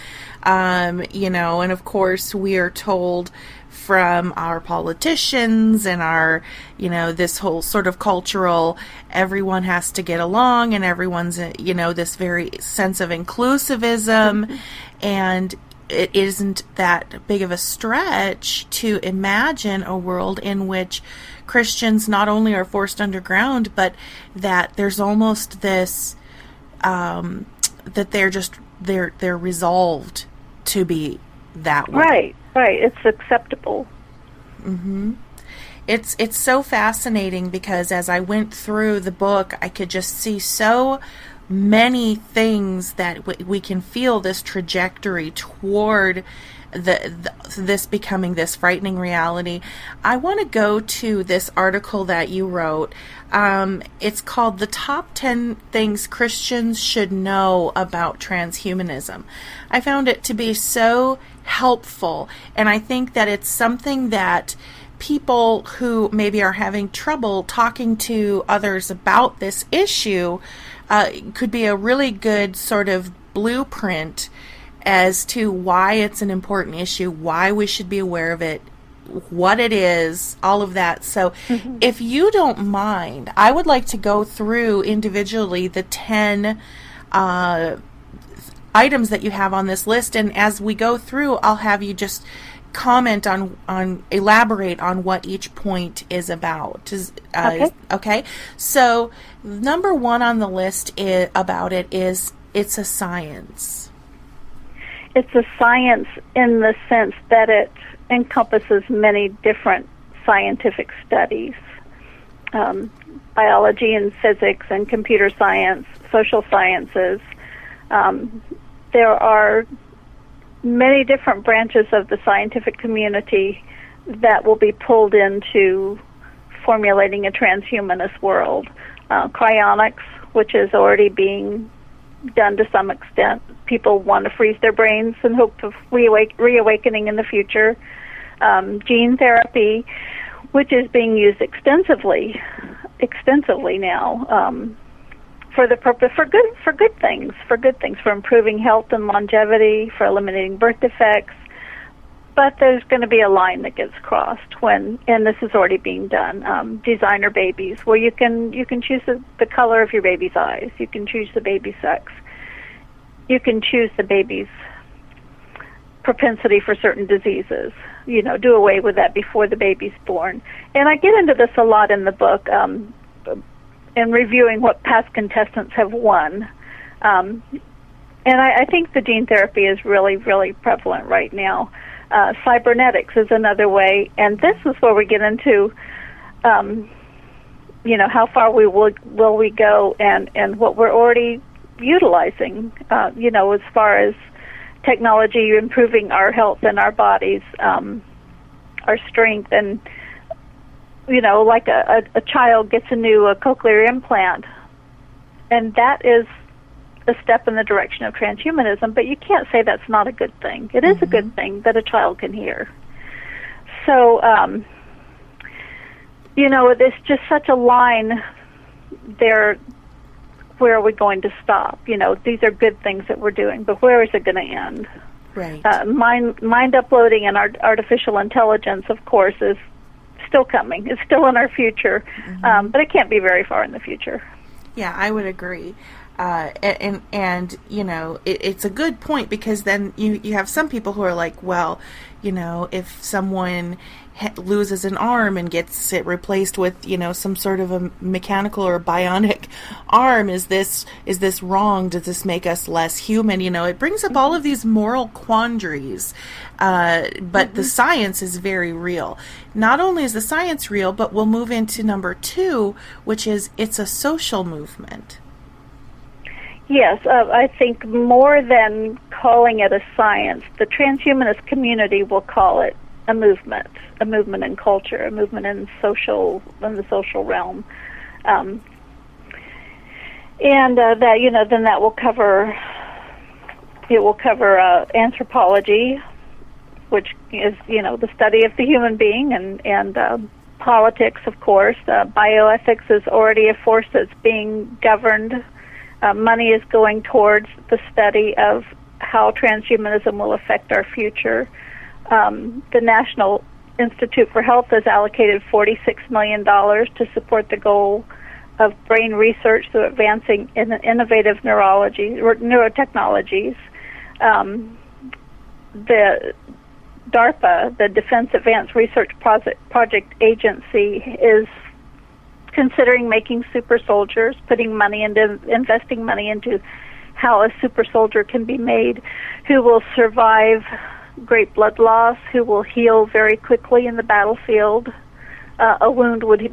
and of course we are told from our politicians and our, this whole sort of cultural, everyone has to get along and everyone's, this very sense of inclusivism, and it isn't that big of a stretch to imagine a world in which Christians not only are forced underground, but that there's almost this, that they're resolved to be that way. Right. It's acceptable. Mm-hmm. It's so fascinating because as I went through the book, I could just see so many things that we can feel this trajectory toward this becoming this frightening reality. I want to go to this article that you wrote. It's called The Top 10 Things Christians Should Know About Transhumanism. I found it to be so helpful, and I think that it's something that people who maybe are having trouble talking to others about this issue could be a really good sort of blueprint as to why it's an important issue, why we should be aware of it, what it is, all of that. So if you don't mind, I would like to go through individually the 10 items that you have on this list, and as we go through, I'll have you just comment on elaborate on what each point is about. Okay? So number 1 on the list is it's a science. It's a science in the sense that it encompasses many different scientific studies. Biology and physics and computer science, social sciences. There are many different branches of the scientific community that will be pulled into formulating a transhumanist world. Cryonics, which is already being done to some extent. People want to freeze their brains in hope of reawakening in the future. Gene therapy, which is being used extensively now, for the purpose for good things, for improving health and longevity, for eliminating birth defects. But there's going to be a line that gets crossed and this is already being done. Designer babies, where you can choose the color of your baby's eyes, you can choose the baby's sex, you can choose the baby's propensity for certain diseases. Do away with that before the baby's born. And I get into this a lot in the book, in reviewing what past contestants have won. And I think the gene therapy is really, really prevalent right now. Cybernetics is another way, and this is where we get into, how far will we go, and what we're already utilizing, as far as technology improving our health and our bodies, our strength, and like a child gets a new cochlear implant, and that is a step in the direction of transhumanism, but you can't say that's not a good thing. It is a good thing that a child can hear. So, there's just such a line there. Where are we going to stop? These are good things that we're doing, but where is it going to end? Right. Mind uploading and artificial intelligence, of course, is still coming. It's still in our future, but it can't be very far in the future. Yeah, I would agree. And it's a good point, because then you have some people who are like, well, if someone loses an arm and gets it replaced with some sort of a mechanical or bionic arm, is this wrong? Does this make us less human? It brings up all of these moral quandaries, but the science is very real. Not only is the science real, but we'll move into number 2, which is it's a social movement. Yes, I think more than calling it a science, the transhumanist community will call it a movement in culture, a movement in the social realm, and that then that will cover anthropology, which is the study of the human being, and politics, of course. Bioethics is already a force that's being governed. Money is going towards the study of how transhumanism will affect our future. The National Institute for Health has allocated $46 million to support the goal of brain research through advancing innovative neurotechnologies. The DARPA, the Defense Advanced Research Project Agency, is considering making super soldiers, investing money into how a super soldier can be made, who will survive great blood loss, who will heal very quickly in the battlefield. A wound would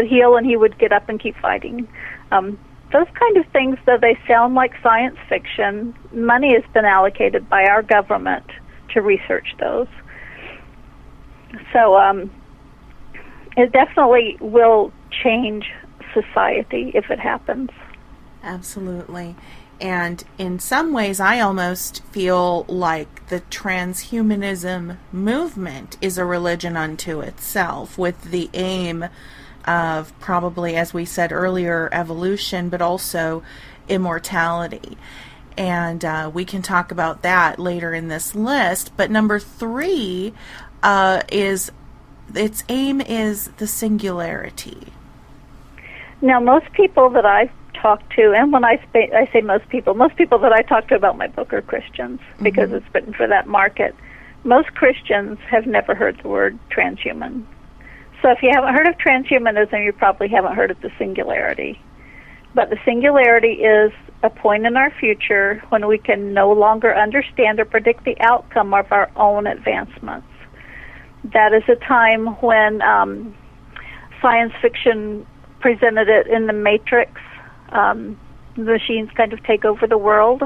heal, and he would get up and keep fighting. Those kind of things, though they sound like science fiction, money has been allocated by our government to research those. So it definitely will change society if it happens. Absolutely. And in some ways, I almost feel like the transhumanism movement is a religion unto itself, with the aim of probably, as we said earlier, evolution, but also immortality. And we can talk about that later in this list. But number 3 is its aim is the singularity. Now, most people that I've talked to, and when I say most people that I talk to about my book are Christians, because it's written for that market. Most Christians have never heard the word transhuman. So if you haven't heard of transhumanism, you probably haven't heard of the singularity. But the singularity is a point in our future when we can no longer understand or predict the outcome of our own advancements. That is a time when science fiction presented it in the Matrix. The machines kind of take over the world.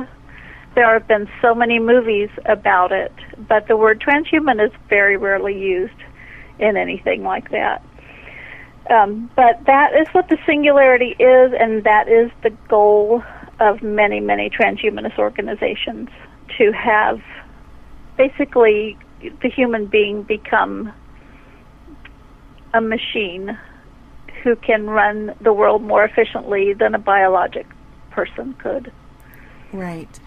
There have been so many movies about it, but the word transhuman is very rarely used in anything like that. But that is what the singularity is, and that is the goal of many, many transhumanist organizations, to have basically the human being become a machine who can run the world more efficiently than a biologic person could. Right.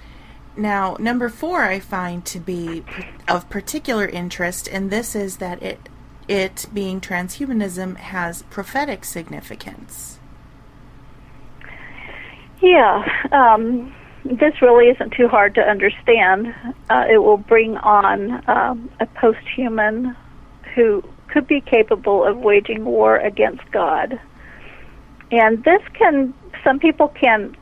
Now, number 4 I find to be of particular interest, and this is that it being transhumanism has prophetic significance. Yeah, this really isn't too hard to understand. It will bring on a post-human who could be capable of waging war against God. And this some people can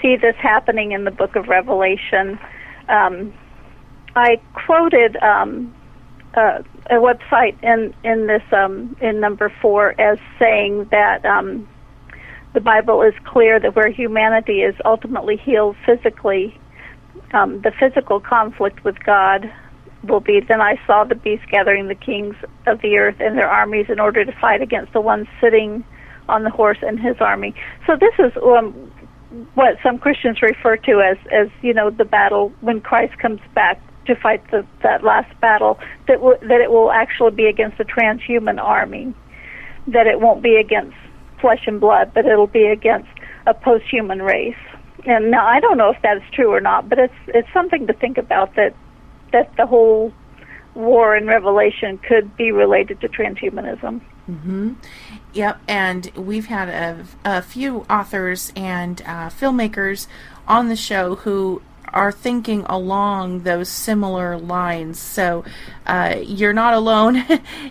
see this happening in the book of Revelation. I quoted a website in this in number 4 as saying that the Bible is clear that where humanity is ultimately healed physically, the physical conflict with God will be, then I saw the beast gathering the kings of the earth and their armies in order to fight against the one sitting on the horse and his army. So this is what some Christians refer to as the battle when Christ comes back to fight that last battle, that it will actually be against the transhuman army, that it won't be against flesh and blood, but it'll be against a post-human race. And now I don't know if that's true or not, but it's something to think about, that the whole war in Revelation could be related to transhumanism. Mm-hmm. Yep, and we've had a few authors and filmmakers on the show who are thinking along those similar lines. So you're not alone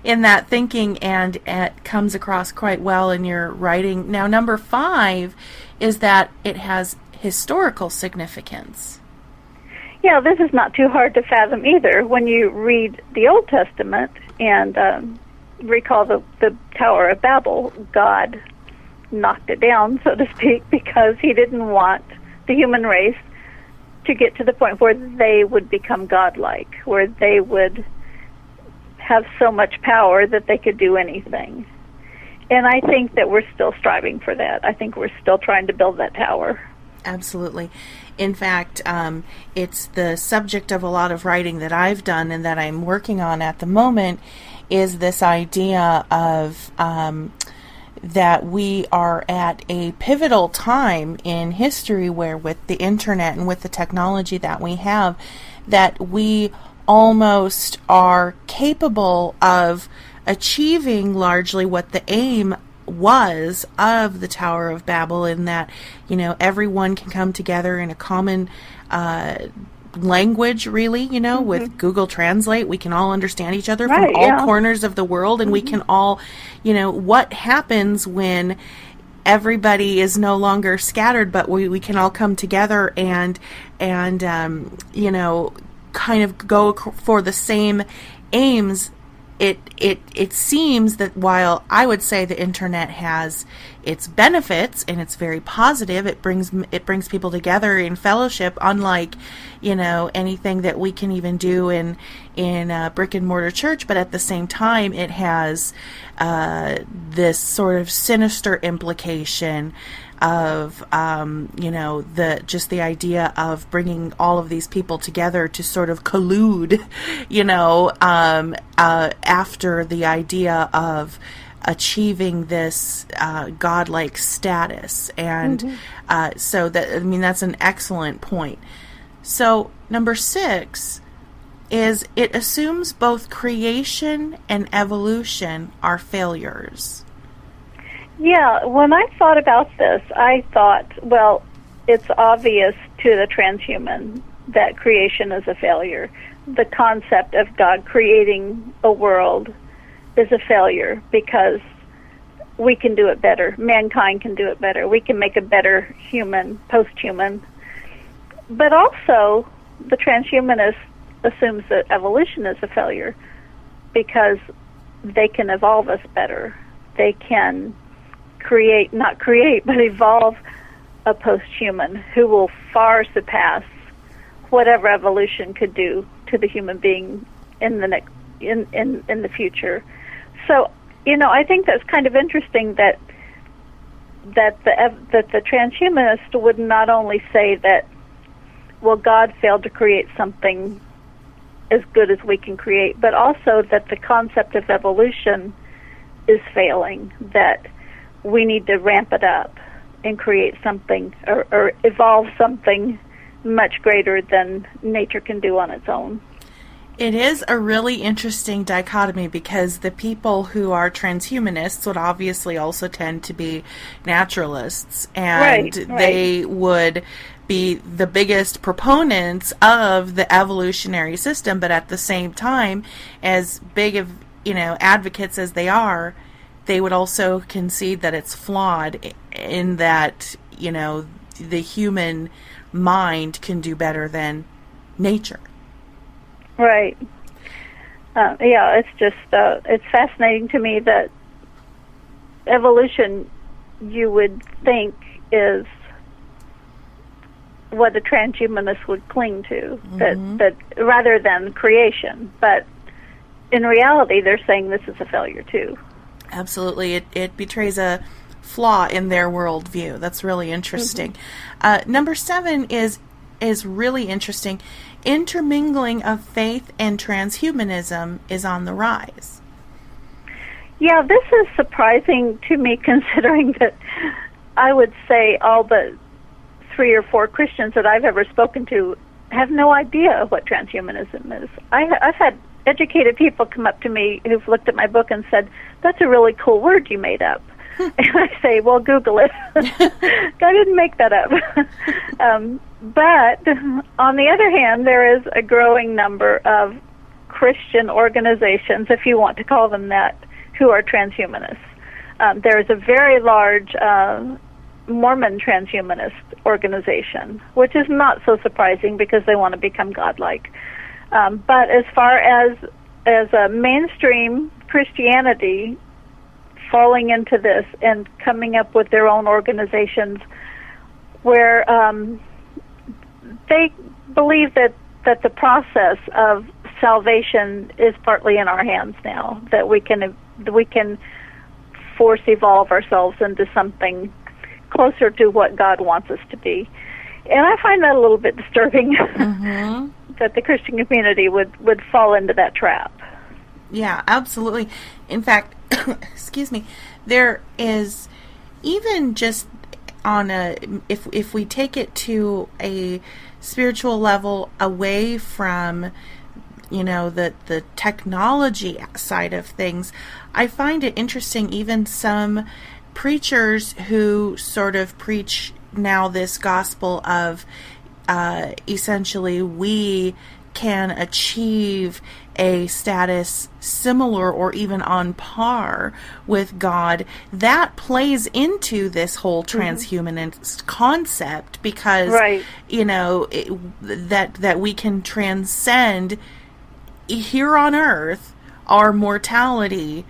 in that thinking, and it comes across quite well in your writing. Now, number 5 is that it has historical significance. Yeah, this is not too hard to fathom either. When you read the Old Testament and recall the Tower of Babel, God knocked it down, so to speak, because he didn't want the human race to get to the point where they would become godlike, where they would have so much power that they could do anything. And I think that we're still striving for that. I think we're still trying to build that tower. Absolutely. In fact, it's the subject of a lot of writing that I've done and that I'm working on at the moment, is this idea of that we are at a pivotal time in history where, with the internet and with the technology that we have, that we almost are capable of achieving largely what the aim was of the Tower of Babel, in that, everyone can come together in a common language, really, with Google Translate. We can all understand each other from all corners of the world, and we can all, what happens when everybody is no longer scattered, but we can all come together and kind of go for the same aims it seems that while I would say the internet has its benefits and it's very positive, it brings people together in fellowship, unlike, anything that we can even do in a brick and mortar church. But at the same time, it has this sort of sinister implication of the idea of bringing all of these people together to sort of collude, after the idea of achieving this godlike status. And so that's an excellent point. So number 6 is it assumes both creation and evolution are failures. Yeah, when I thought about this, I thought, well, it's obvious to the transhuman that creation is a failure. The concept of God creating a world is a failure because we can do it better. Mankind can do it better. We can make a better human, post-human. But also, the transhumanist assumes that evolution is a failure because they can evolve us better. They can but evolve a post-human who will far surpass whatever evolution could do to the human being in the in the future. So, I think that's kind of interesting that the transhumanist would not only say that, well, God failed to create something as good as we can create, but also that the concept of evolution is failing, that we need to ramp it up and create something or evolve something much greater than nature can do on its own. It is a really interesting dichotomy because the people who are transhumanists would obviously also tend to be naturalists, and they would be the biggest proponents of the evolutionary system, but at the same time, as big of advocates as they are, they would also concede that it's flawed in that, the human mind can do better than nature. Right. It's just, it's fascinating to me that evolution, you would think, is what the transhumanist would cling to, that rather than creation. But in reality, they're saying this is a failure too. Absolutely. It betrays a flaw in their worldview. That's really interesting. Number 7 is really interesting. Intermingling of faith and transhumanism is on the rise. Yeah, this is surprising to me, considering that I would say all the 3 or 4 Christians that I've ever spoken to have no idea what transhumanism is. I've had educated people come up to me who've looked at my book and said, "That's a really cool word you made up." And I say, well, Google it. I didn't make that up. But on the other hand, there is a growing number of Christian organizations, if you want to call them that, who are transhumanists. There is a very large Mormon transhumanist organization, which is not so surprising because they want to become godlike. But as far as a mainstream Christianity falling into this and coming up with their own organizations where they believe that the process of salvation is partly in our hands now, that we can force evolve ourselves into something closer to what God wants us to be. And I find that a little bit disturbing, that the Christian community would fall into that trap. Yeah, absolutely. In fact, excuse me, there is even just on if we take it to a spiritual level away from the technology side of things, I find it interesting, even some preachers who sort of preach now this gospel of essentially we can achieve a status similar or even on par with God, that plays into this whole transhumanist concept because that we can transcend here on earth our mortality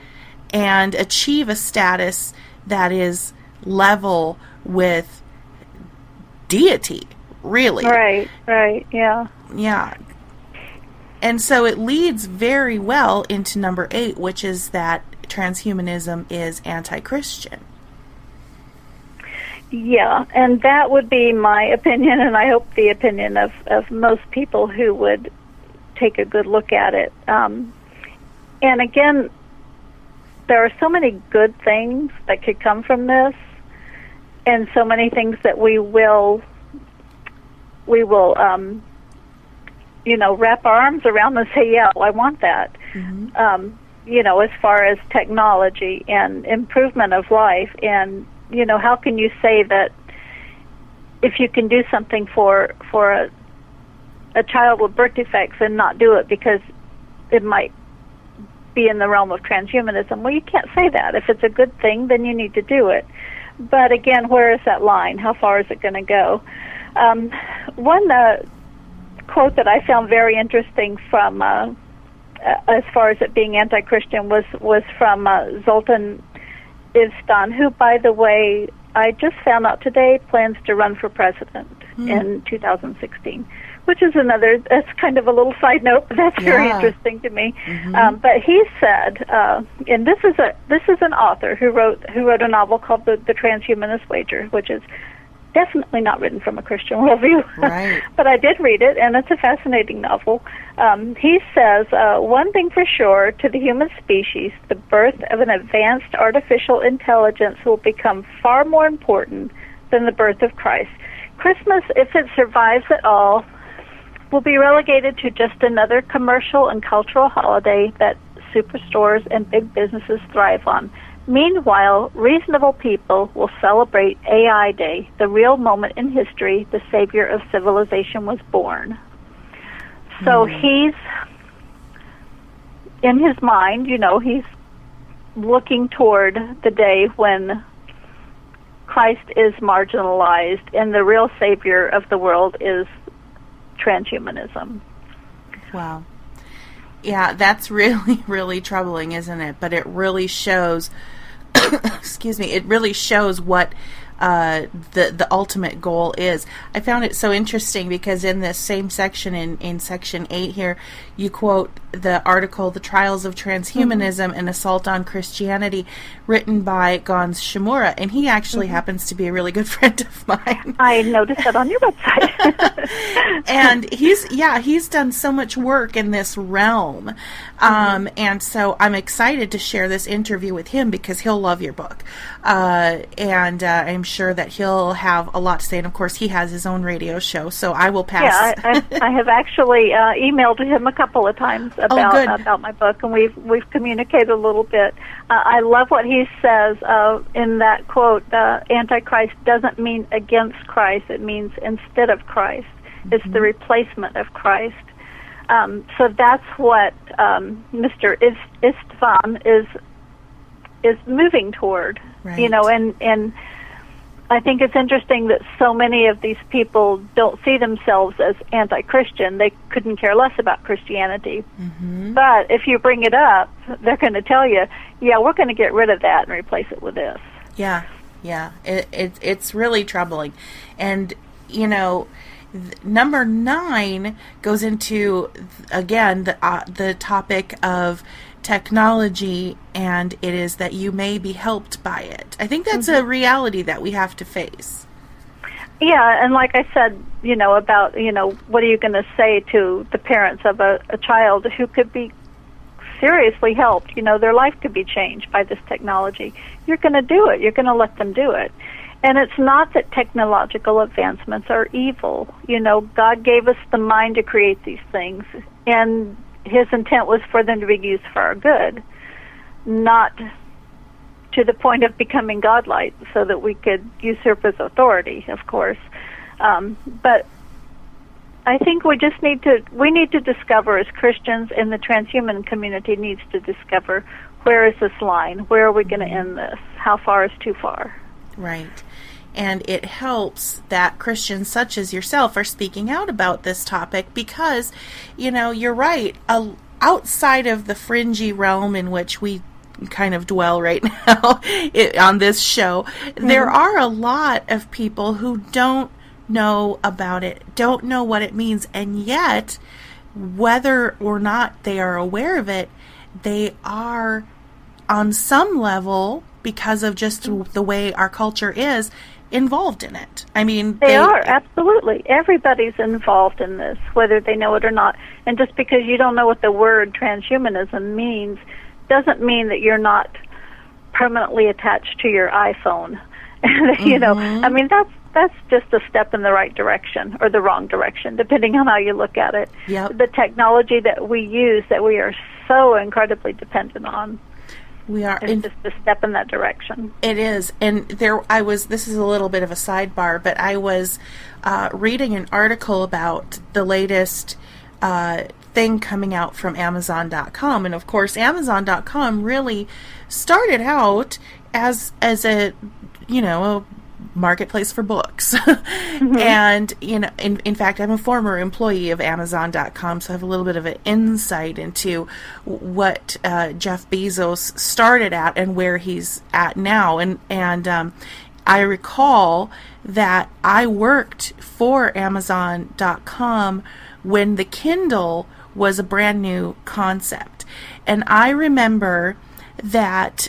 and achieve a status that is level with deity, really. Right, yeah. Yeah. And so it leads very well into number 8, which is that transhumanism is anti-Christian. Yeah, and that would be my opinion, and I hope the opinion of most people who would take a good look at it. And again, there are so many good things that could come from this, and so many things that we will wrap our arms around and say, yeah, well, I want that. As far as technology and improvement of life, and how can you say that if you can do something for a child with birth defects and not do it because it might be in the realm of transhumanism? Well, you can't say that. If it's a good thing, then you need to do it. But again, where is that line? How far is it going to go? One quote that I found very interesting from, as far as it being anti-Christian, was from Zoltan Ivstan, who, by the way, I just found out today plans to run for president in 2016, which is that's kind of a little side note, but that's very interesting to me. But he said, and this is an author who wrote a novel called The Transhumanist Wager, which is definitely not written from a Christian worldview. Right. But I did read it, and it's a fascinating novel. He says, one thing for sure, to the human species, the birth of an advanced artificial intelligence will become far more important than the birth of Christ. Christmas, if it survives at all, will be relegated to just another commercial and cultural holiday that superstores and big businesses thrive on. Meanwhile, reasonable people will celebrate AI Day, the real moment in history the savior of civilization was born. So he's, in his mind, he's looking toward the day when Christ is marginalized and the real savior of the world is transhumanism. Wow. Yeah, that's really, really troubling, isn't it? But it really shows, excuse me, it really shows what the ultimate goal is. I found it so interesting because in this same section, in section 8 here, you quote the article, The Trials of Transhumanism, An Assault on Christianity, written by Gons Shimura, and he actually happens to be a really good friend of mine. I noticed that on your website. And he's done so much work in this realm. And so I'm excited to share this interview with him because he'll love your book. And I'm sure that he'll have a lot to say. And of course, he has his own radio show, so I will pass. Yeah, I have actually emailed him a couple of times about my book, and we've communicated a little bit. I love what he says in that quote. Antichrist doesn't mean against Christ; it means instead of Christ. It's the replacement of Christ. So that's what Mr. Istvan is moving toward. Right. And I think it's interesting that so many of these people don't see themselves as anti-Christian. They couldn't care less about Christianity. But if you bring it up, they're going to tell you, yeah, we're going to get rid of that and replace it with this. Yeah. It's really troubling. And, number 9 goes into, again, the topic of technology, and it is that you may be helped by it. I think that's a reality that we have to face. Yeah, and like I said, about, what are you going to say to the parents of a child who could be seriously helped? Their life could be changed by this technology. You're going to do it. You're going to let them do it. And it's not that technological advancements are evil. God gave us the mind to create these things, and his intent was for them to be used for our good, not to the point of becoming godlike so that we could usurp his authority, of course. But I think we need to discover as Christians, and the transhuman community needs to discover, where is this line? Where are we going to end this? How far is too far? Right. And it helps that Christians such as yourself are speaking out about this topic because, you're right. outside of the fringy realm in which we kind of dwell right now on this show, there are a lot of people who don't know about it, don't know what it means, and yet, whether or not they are aware of it, they are on some level, because of just the way our culture is, involved in it. I mean, they are, absolutely. Everybody's involved in this, whether they know it or not. And just because you don't know what the word transhumanism means doesn't mean that you're not permanently attached to your iPhone. You know, I mean, that's just a step in the right direction or the wrong direction, depending on how you look at it. Yep. The technology that we use, that we are so incredibly dependent on, it's just a step in that direction. It is. And this is a little bit of a sidebar, but I was reading an article about the latest thing coming out from Amazon.com. And of course, Amazon.com really started out as a, a marketplace for books. And, in fact, I'm a former employee of Amazon.com, so I have a little bit of an insight into what Jeff Bezos started at and where he's at now. And I recall that I worked for Amazon.com when the Kindle was a brand new concept. And I remember that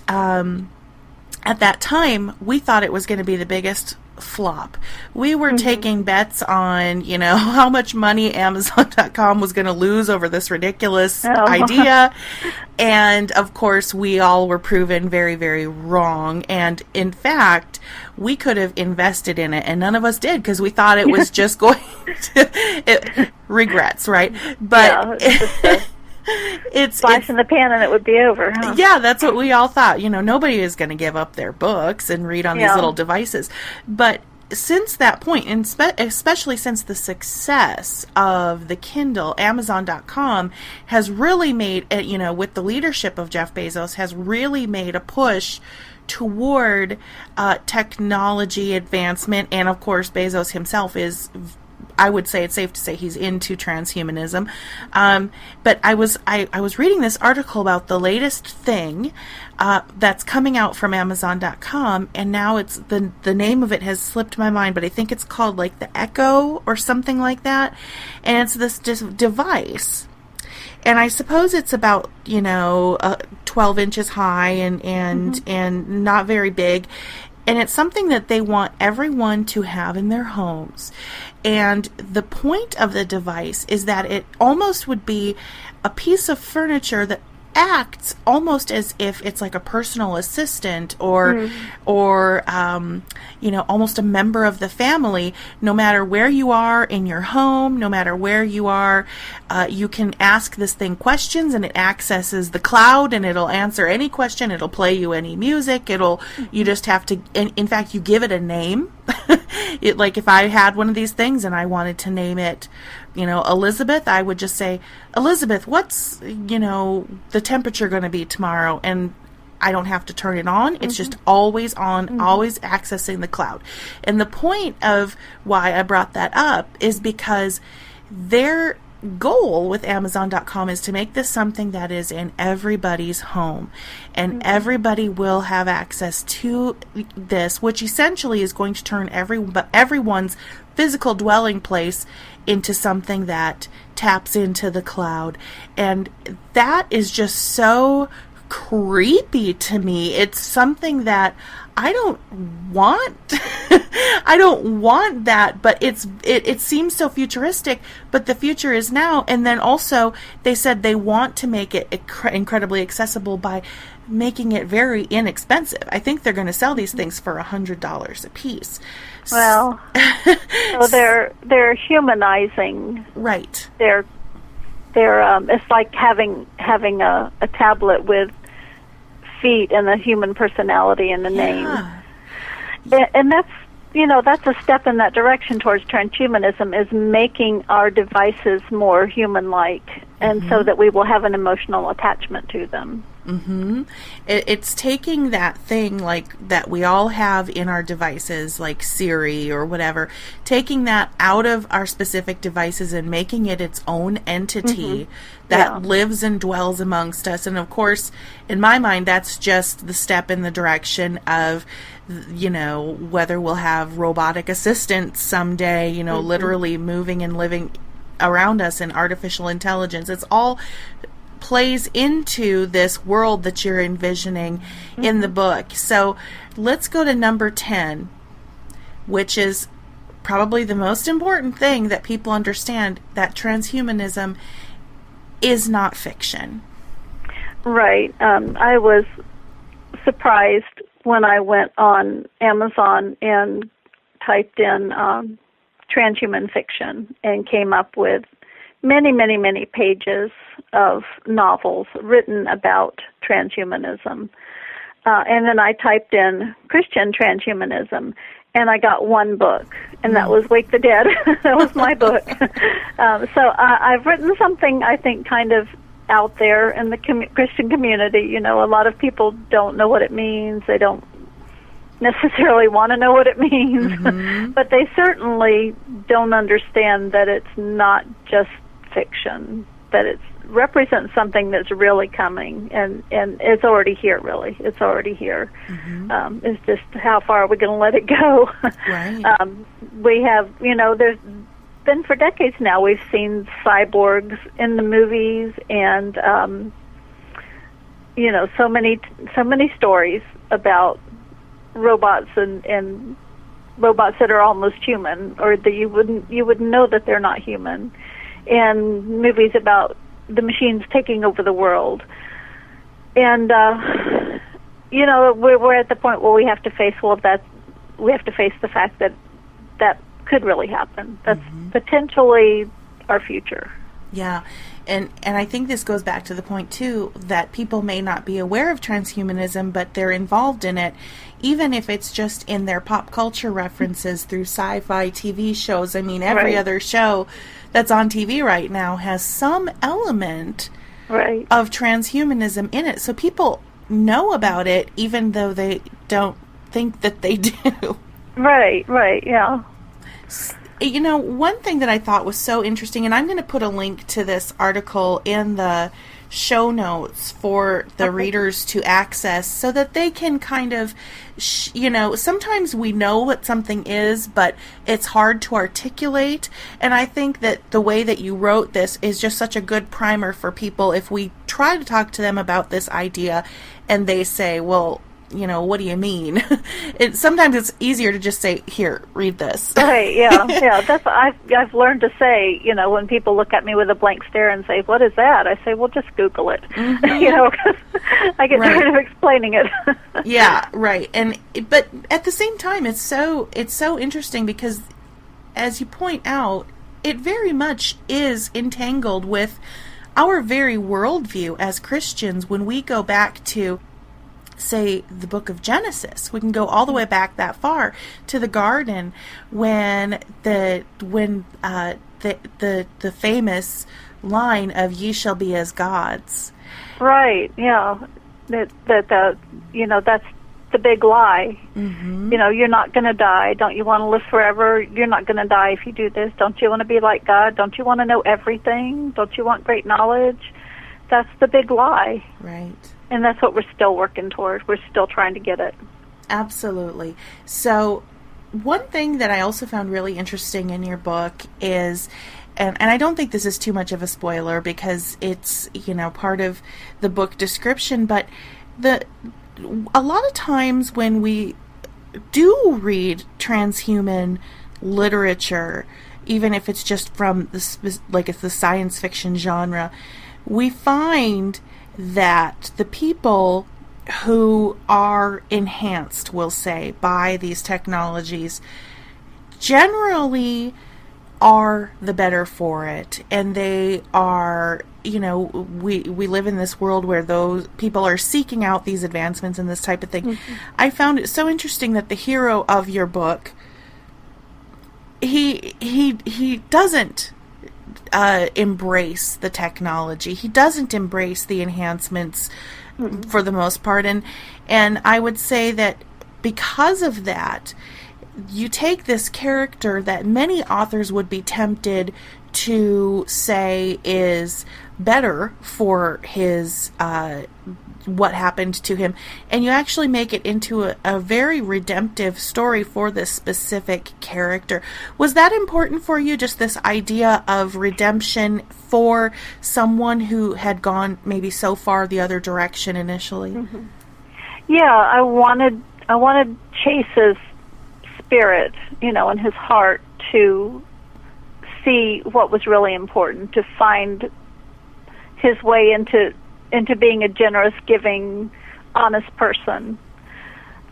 at that time, we thought it was going to be the biggest flop. We were taking bets on, how much money Amazon.com was going to lose over this ridiculous idea. And, of course, we all were proven very, very wrong. And, in fact, we could have invested in it, and none of us did because we thought it was just going to... regrets, right? But... Yeah, it's flash in the pan and it would be over, huh? Yeah, that's what we all thought. Nobody is going to give up their books and read on these little devices. But since that point, and especially since the success of the Kindle, Amazon.com has really made, with the leadership of Jeff Bezos, has really made a push toward technology advancement. And of course, Bezos himself is, I would say it's safe to say he's into transhumanism. But I was reading this article about the latest thing that's coming out from Amazon.com, and now it's the name of it has slipped my mind, but I think it's called like the Echo or something like that. And it's this device. And I suppose it's about, 12 inches high and not very big. And it's something that they want everyone to have in their homes. And the point of the device is that it almost would be a piece of furniture that acts almost as if it's like a personal assistant or almost a member of the family. No matter where you are in your home, no matter where you are, you can ask this thing questions and it accesses the cloud and it'll answer any question. It'll play you any music. You just have to, in fact, you give it a name. Like if I had one of these things and I wanted to name it, Elizabeth, I would just say, Elizabeth, what's, the temperature going to be tomorrow? And I don't have to turn it on. It's just always on, always accessing the cloud. And the point of why I brought that up is because their goal with Amazon.com is to make this something that is in everybody's home. And everybody will have access to this, which essentially is going to turn everyone's physical dwelling place into something that taps into the cloud. And that is just so creepy to me. It's something that I don't want. I don't want that, but it seems so futuristic, but the future is now. And then also they said they want to make it incredibly accessible by making it very inexpensive. I think they're going to sell these things for $100 a piece. Well, so they're humanizing. Right. They're it's like having a tablet with feet and a human personality and a name. And that's a step in that direction towards transhumanism, is making our devices more human-like, and so that we will have an emotional attachment to them. Mm-hmm. It's taking that thing like that we all have in our devices, like Siri or whatever, taking that out of our specific devices and making it its own entity that lives and dwells amongst us. And of course, in my mind, that's just the step in the direction of, whether we'll have robotic assistants someday, literally moving and living around us, and artificial intelligence. It's all plays into this world that you're envisioning in the book. So let's go to number 10, which is probably the most important thing that people understand, that transhumanism is not fiction. Right. I was surprised when I went on Amazon and typed in transhuman fiction and came up with many, many, many pages of novels written about transhumanism. And then I typed in Christian transhumanism, and I got one book, and that was Wake the Dead. That was my book. So I've written something, I think, kind of out there in the Christian community. A lot of people don't know what it means. They don't necessarily want to know what it means, but they certainly don't understand that it's not just fiction, that it represents something that's really coming, and it's already here, really. It's already here. It's just how far are we going to let it go? Right. We have, there's been for decades now, we've seen cyborgs in the movies, and, so many stories about robots and robots that are almost human, or that you wouldn't know that they're not human, and movies about the machines taking over the world. And we're at the point where we have to face the fact that that could really happen. That's potentially our future. Yeah. And I think this goes back to the point, too, that people may not be aware of transhumanism, but they're involved in it, even if it's just in their pop culture references through sci-fi TV shows. I mean, every other show that's on TV right now has some element of transhumanism in it. So people know about it, even though they don't think that they do. Right, yeah. One thing that I thought was so interesting, and I'm going to put a link to this article in the show notes for the readers to access, so that they can kind of, sometimes we know what something is, but it's hard to articulate. And I think that the way that you wrote this is just such a good primer for people. If we try to talk to them about this idea and they say, well, what do you mean? Sometimes it's easier to just say, here, read this. Right, yeah. That's what I've learned to say, when people look at me with a blank stare and say, what is that? I say, well, just Google it. Because I get tired of explaining it. Yeah, right. But at the same time, it's so interesting because, as you point out, it very much is entangled with our very worldview as Christians. When we go back to, say, the book of Genesis, we can go all the way back that far to the garden, when the famous line of "Ye shall be as gods." Right. Yeah. That's the big lie. You're not going to die. Don't you want to live forever? You're not going to die if you do this. Don't you want to be like God? Don't you want to know everything? Don't you want great knowledge? That's the big lie. Right. And that's what we're still working toward. We're still trying to get it. Absolutely. So one thing that I also found really interesting in your book is, and I don't think this is too much of a spoiler because it's, part of the book description, but a lot of times when we do read transhuman literature, even if it's just from it's the science fiction genre, we find that the people who are enhanced, we'll say, by these technologies generally are the better for it. And they are, we live in this world where those people are seeking out these advancements and this type of thing. I found it so interesting that the hero of your book, he doesn't embrace the technology. He doesn't embrace the enhancements for the most part, and I would say that because of that, you take this character that many authors would be tempted to say is better for his what happened to him, and you actually make it into a very redemptive story for this specific character. Was that important for you, just this idea of redemption for someone who had gone maybe so far the other direction initially? Mm-hmm. Yeah, I wanted Chase's spirit, in his heart, to see what was really important, to find his way into being a generous, giving, honest person.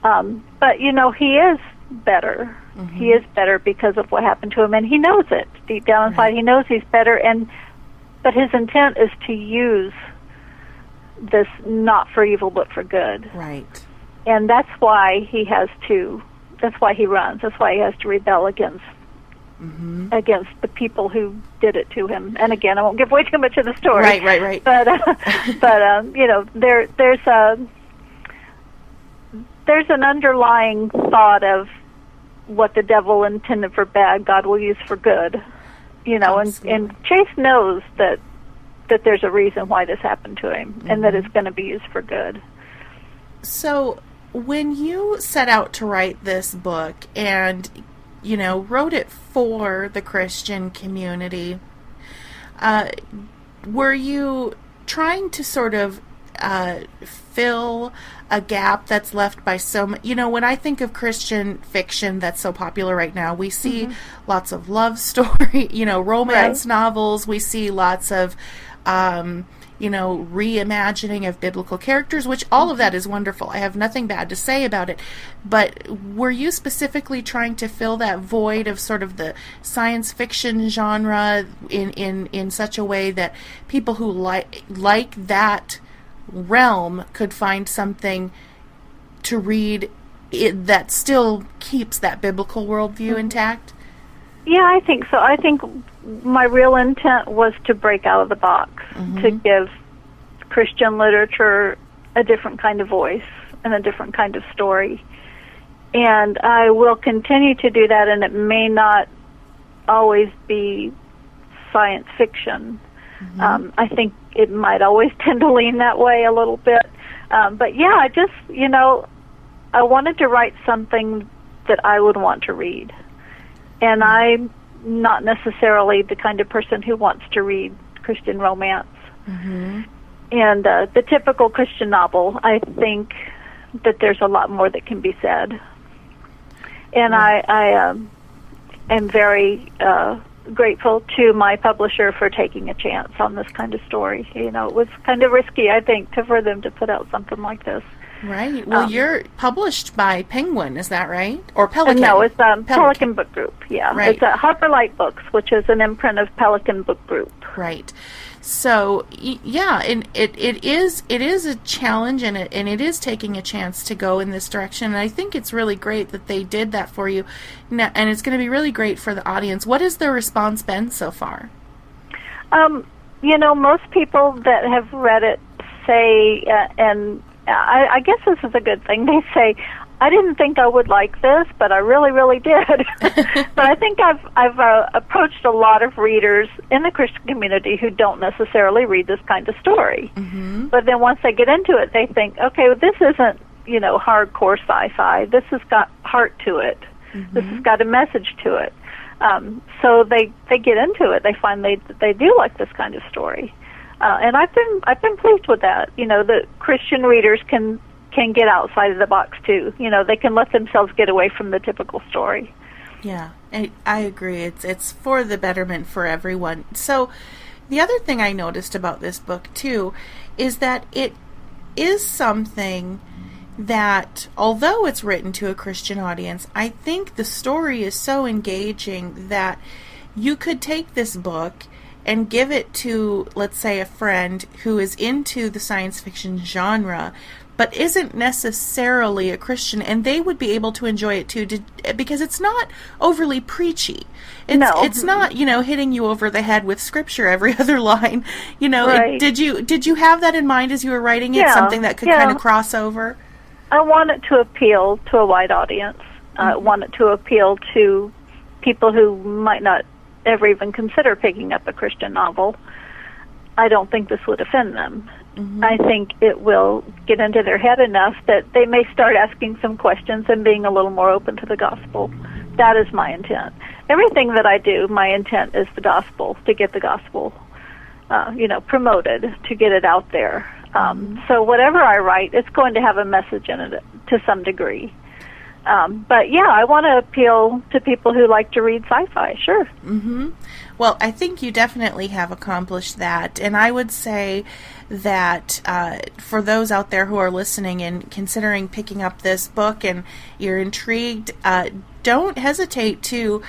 But, he is better. Mm-hmm. He is better because of what happened to him, and he knows it. Deep down inside, he knows he's better, but his intent is to use this not for evil but for good. Right. And that's why he runs. That's why he has to rebel against the people who did it to him. And again, I won't give away too much of the story. Right. But there's an underlying thought of what the devil intended for bad, God will use for good. And Chase knows that there's a reason why this happened to him, and that it's going to be used for good. So, when you set out to write this book and wrote it for the Christian community, were you trying to sort of fill a gap that's left by when I think of Christian fiction that's so popular right now, we see lots of love story, romance novels, we see lots of reimagining of biblical characters, which all of that is wonderful. I have nothing bad to say about it. But were you specifically trying to fill that void of sort of the science fiction genre in such a way that people who like that realm could find something to read that still keeps that biblical worldview intact? Yeah, I think so. I think my real intent was to break out of the box, to give Christian literature a different kind of voice and a different kind of story. And I will continue to do that, and it may not always be science fiction. I think it might always tend to lean that way a little bit. But yeah, I just, I wanted to write something that I would want to read. And I'm not necessarily the kind of person who wants to read Christian romance. And the typical Christian novel, I think that there's a lot more that can be said. And I am very grateful to my publisher for taking a chance on this kind of story. It was kind of risky, I think, for them to put out something like this. Right. Well, you're published by Penguin, is that right? Or Pelican? No, it's Pelican Book Group, yeah. Right. It's Harper Light Books, which is an imprint of Pelican Book Group. Right. So, yeah, and it is a challenge, and it is taking a chance to go in this direction, and I think it's really great that they did that for you, and it's going to be really great for the audience. What has the response been so far? Most people that have read it say, and I guess this is a good thing, they say, I didn't think I would like this, but I really, really did. But I think I've approached a lot of readers in the Christian community who don't necessarily read this kind of story. But then once they get into it, they think, okay, well, this isn't, hardcore sci-fi. This has got heart to it. This has got a message to it. So they get into it. They find they do like this kind of story. And I've been pleased with that. The Christian readers can get outside of the box too. They can let themselves get away from the typical story. Yeah, I agree. It's for the betterment for everyone. So the other thing I noticed about this book too is that it is something that, although it's written to a Christian audience, I think the story is so engaging that you could take this book and give it to, let's say, a friend who is into the science fiction genre, but isn't necessarily a Christian, and they would be able to enjoy it too, because it's not overly preachy. It's not, hitting you over the head with scripture every other line. Right. Did you have that in mind as you were writing it? Something that could kind of cross over? I want it to appeal to a wide audience. I want it to appeal to people who might not ever even consider picking up a Christian novel. I don't think this would offend them. I think it will get into their head enough that they may start asking some questions and being a little more open to the gospel. That is my intent. Everything that I do, my intent is the gospel, to get the gospel, promoted, to get it out there. So whatever I write, it's going to have a message in it to some degree. But yeah, I want to appeal to people who like to read sci-fi, sure. Well, I think you definitely have accomplished that. And I would say that for those out there who are listening and considering picking up this book and you're intrigued, don't hesitate to,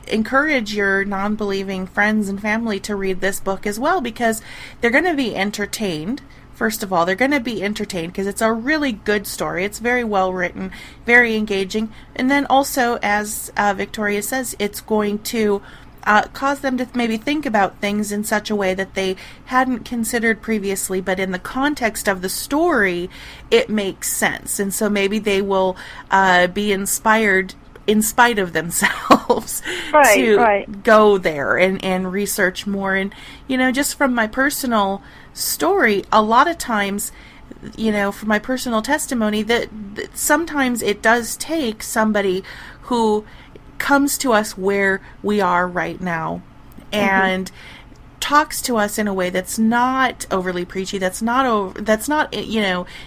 encourage your non-believing friends and family to read this book as well, because they're going to be entertained. First of all, they're going to be entertained because it's a really good story. It's very well written, very engaging. And then also, as Victoria says, it's going to cause them to maybe think about things in such a way that they hadn't considered previously, but in the context of the story, it makes sense. And so maybe they will be inspired in spite of themselves to go there and research more. And, just from my personal story, a lot of times, from my personal testimony, that sometimes it does take somebody who comes to us where we are right now and talks to us in a way that's not overly preachy, that's not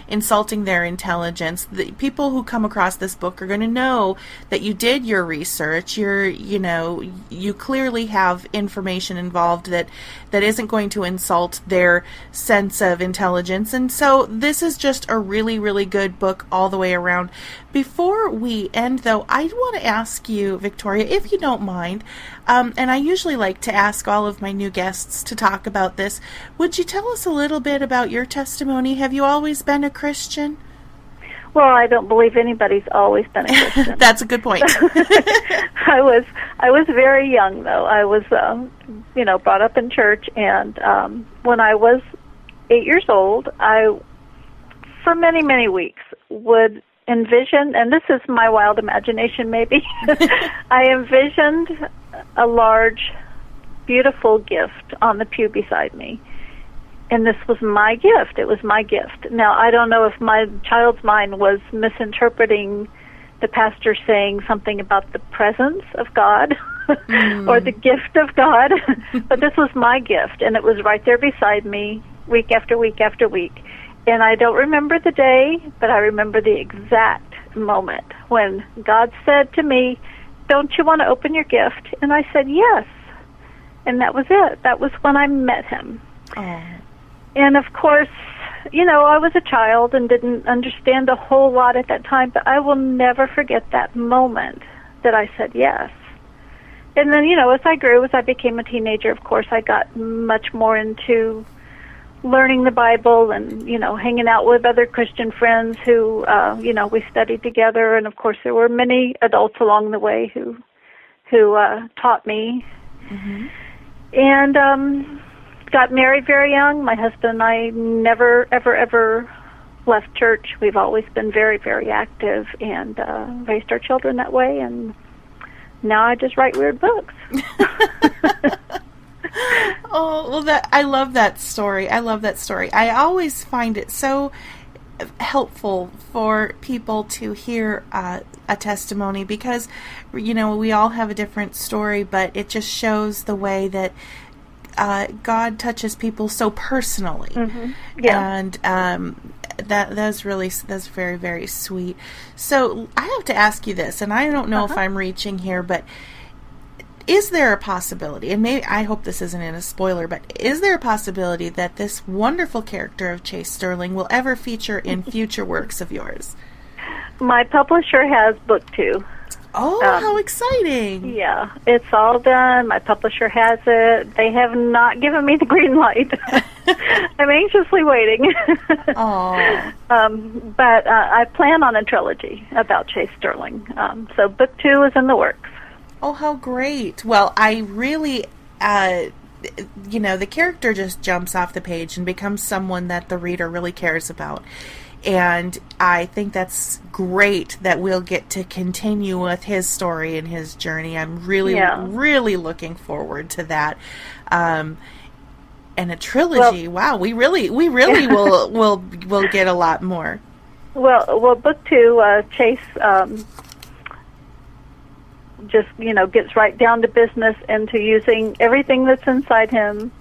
insulting their intelligence. The people who come across this book are going to know that you did your research. You clearly have information involved that isn't going to insult their sense of intelligence. And so this is just a really, really good book all the way around. Before we end, though, I want to ask you, Victoria, if you don't mind, and I usually like to ask all of my new guests to talk about this, would you tell us a little bit about your testimony? Have you always been a Christian? Well, I don't believe anybody's always been a Christian. That's a good point. I was very young, though. I was, brought up in church, and when I was 8 years old, I, for many, many weeks, would envision, and this is my wild imagination maybe, I envisioned a large, beautiful gift on the pew beside me. And this was my gift. It was my gift. Now, I don't know if my child's mind was misinterpreting the pastor saying something about the presence of God or the gift of God, but this was my gift, and it was right there beside me week after week after week. And I don't remember the day, but I remember the exact moment when God said to me, "Don't you want to open your gift?" And I said, "Yes." And that was it. That was when I met him. Oh. And of course, I was a child and didn't understand a whole lot at that time, but I will never forget that moment that I said yes. And then, as I grew, as I became a teenager, of course, I got much more into learning the Bible and, hanging out with other Christian friends who, we studied together. And, of course, there were many adults along the way who taught me. Mm-hmm. And got married very young. My husband and I never, ever, ever left church. We've always been very, very active and raised our children that way. And now I just write weird books. Oh, well, I love that story. I love that story. I always find it so helpful for people to hear a testimony because, we all have a different story, but it just shows the way that God touches people so personally. Mm-hmm. Yeah. And that's very, very sweet. So I have to ask you this, and I don't know if I'm reaching here, but is there a possibility, and maybe I hope this isn't in a spoiler, but is there a possibility that this wonderful character of Chase Sterling will ever feature in future works of yours? My publisher has book 2. Oh, how exciting. Yeah, it's all done. My publisher has it. They have not given me the green light. I'm anxiously waiting. Aww. But I plan on a trilogy about Chase Sterling. So book 2 is in the works. Oh, how great. Well, I really, the character just jumps off the page and becomes someone that the reader really cares about. And I think that's great that we'll get to continue with his story and his journey. I'm really looking forward to that. And a trilogy. Wow, we really will get a lot more. Well, book 2, Chase just gets right down to business into using everything that's inside him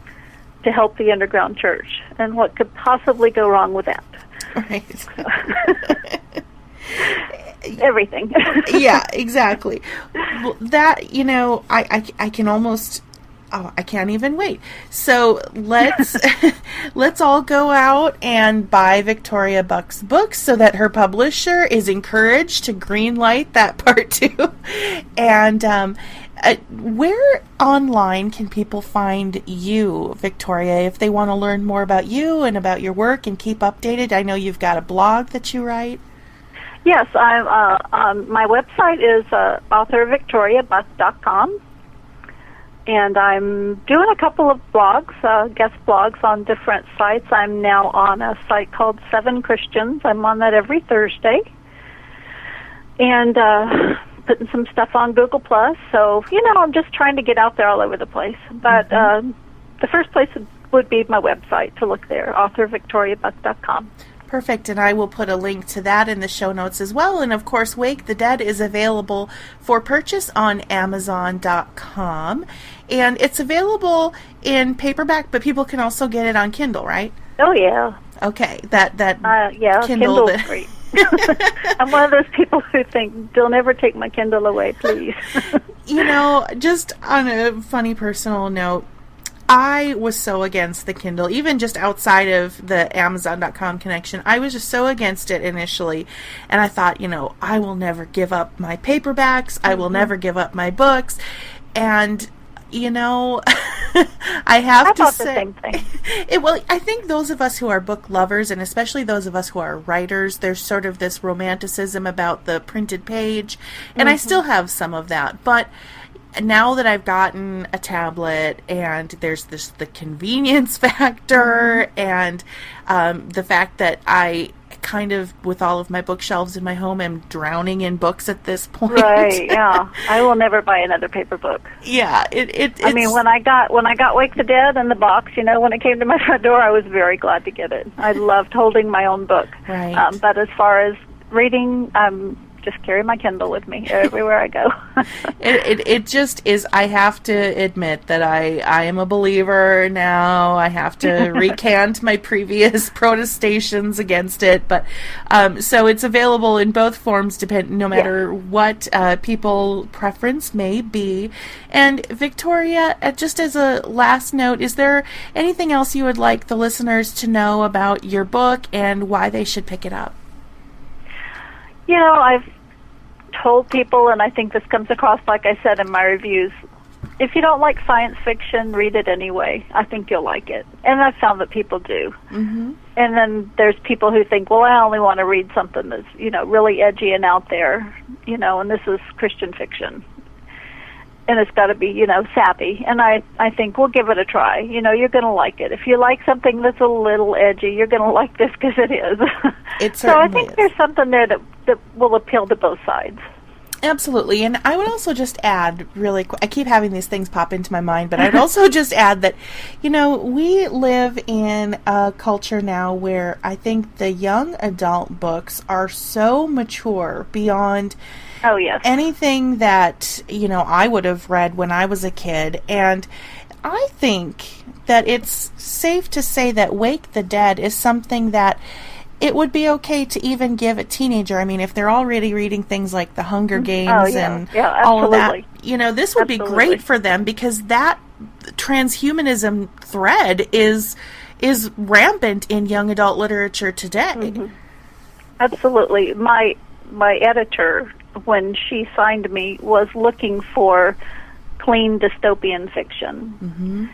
to help the underground church. And what could possibly go wrong with that? Right. Everything. Yeah, exactly. Well, that, I can almost, I can't even wait. So let's all go out and buy Victoria Buck's books so that her publisher is encouraged to greenlight that part 2. And where online can people find you, Victoria, if they want to learn more about you and about your work and keep updated? I know you've got a blog that you write. Yes, my website is authorvictoriabuck.com, and I'm doing a couple of blogs, guest blogs on different sites. I'm now on a site called 7 Christians. I'm on that every Thursday, and putting some stuff on Google+. So, I'm just trying to get out there all over the place. But the first place would be my website to look there, authorvictoriabuck.com. Perfect, and I will put a link to that in the show notes as well. And, of course, Wake the Dead is available for purchase on Amazon.com. And it's available in paperback, but people can also get it on Kindle, right? Oh, yeah. Okay, that yeah, Kindle. Kindle's great. I'm one of those people who think, don't ever take my Kindle away, please. Just on a funny personal note, I was so against the Kindle, even just outside of the Amazon.com connection. I was just so against it initially. And I thought, I will never give up my paperbacks. I will never give up my books. And, I have to say, the same thing. I think those of us who are book lovers, and especially those of us who are writers, there's sort of this romanticism about the printed page. And I still have some of that. But now that I've gotten a tablet and there's the convenience factor and the fact that I kind of, with all of my bookshelves in my home, am drowning in books at this point. Right, yeah. I will never buy another paper book. Yeah. I mean, when I got Wake the Dead in the box, when it came to my front door, I was very glad to get it. I loved holding my own book. Right. But as far as reading, just carry my Kindle with me everywhere I go. It just is. I have to admit that I am a believer now. I have to recant my previous protestations against it. But so it's available in both forms, no matter what people preference may be. And Victoria, just as a last note, is there anything else you would like the listeners to know about your book and why they should pick it up? I've told people, and I think this comes across, like I said in my reviews, if you don't like science fiction, read it anyway. I think you'll like it. And I've found that people do. Mm-hmm. And then there's people who think, well, I only want to read something that's, really edgy and out there, and this is Christian fiction. And it's got to be, sappy. And I think, well, give it a try. You're going to like it. If you like something that's a little edgy, you're going to like this because it is. So I think there's something there that will appeal to both sides. Absolutely. And I would also just add really quick, I keep having these things pop into my mind, but I'd also just add that, we live in a culture now where I think the young adult books are so mature beyond anything that, I would have read when I was a kid. And I think that it's safe to say that Wake the Dead is something that it would be okay to even give a teenager. I mean, if they're already reading things like The Hunger Games and all of that, this would be great for them because that transhumanism thread is rampant in young adult literature today. Mm-hmm. Absolutely. My editor, when she signed me, was looking for clean dystopian fiction. Mm-hmm.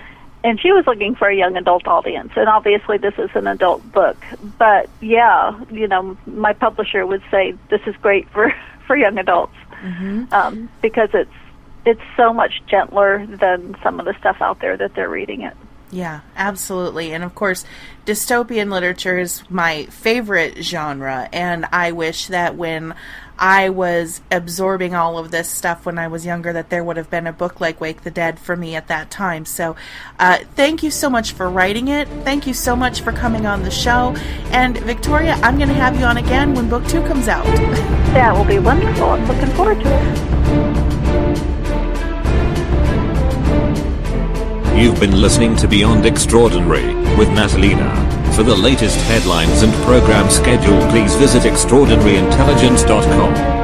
And she was looking for a young adult audience, and obviously this is an adult book. But yeah, my publisher would say this is great for young adults, because it's so much gentler than some of the stuff out there that they're reading it. Yeah, absolutely. And of course, dystopian literature is my favorite genre, and I wish that when I was absorbing all of this stuff when I was younger, that there would have been a book like Wake the Dead for me at that time. So thank you so much for writing it. Thank you so much for coming on the show. And Victoria, I'm going to have you on again when book 2 comes out. That will be wonderful. I'm looking forward to it. You've been listening to Beyond Extraordinary with Natalina. For the latest headlines and program schedule, please visit extraordinaryintelligence.com.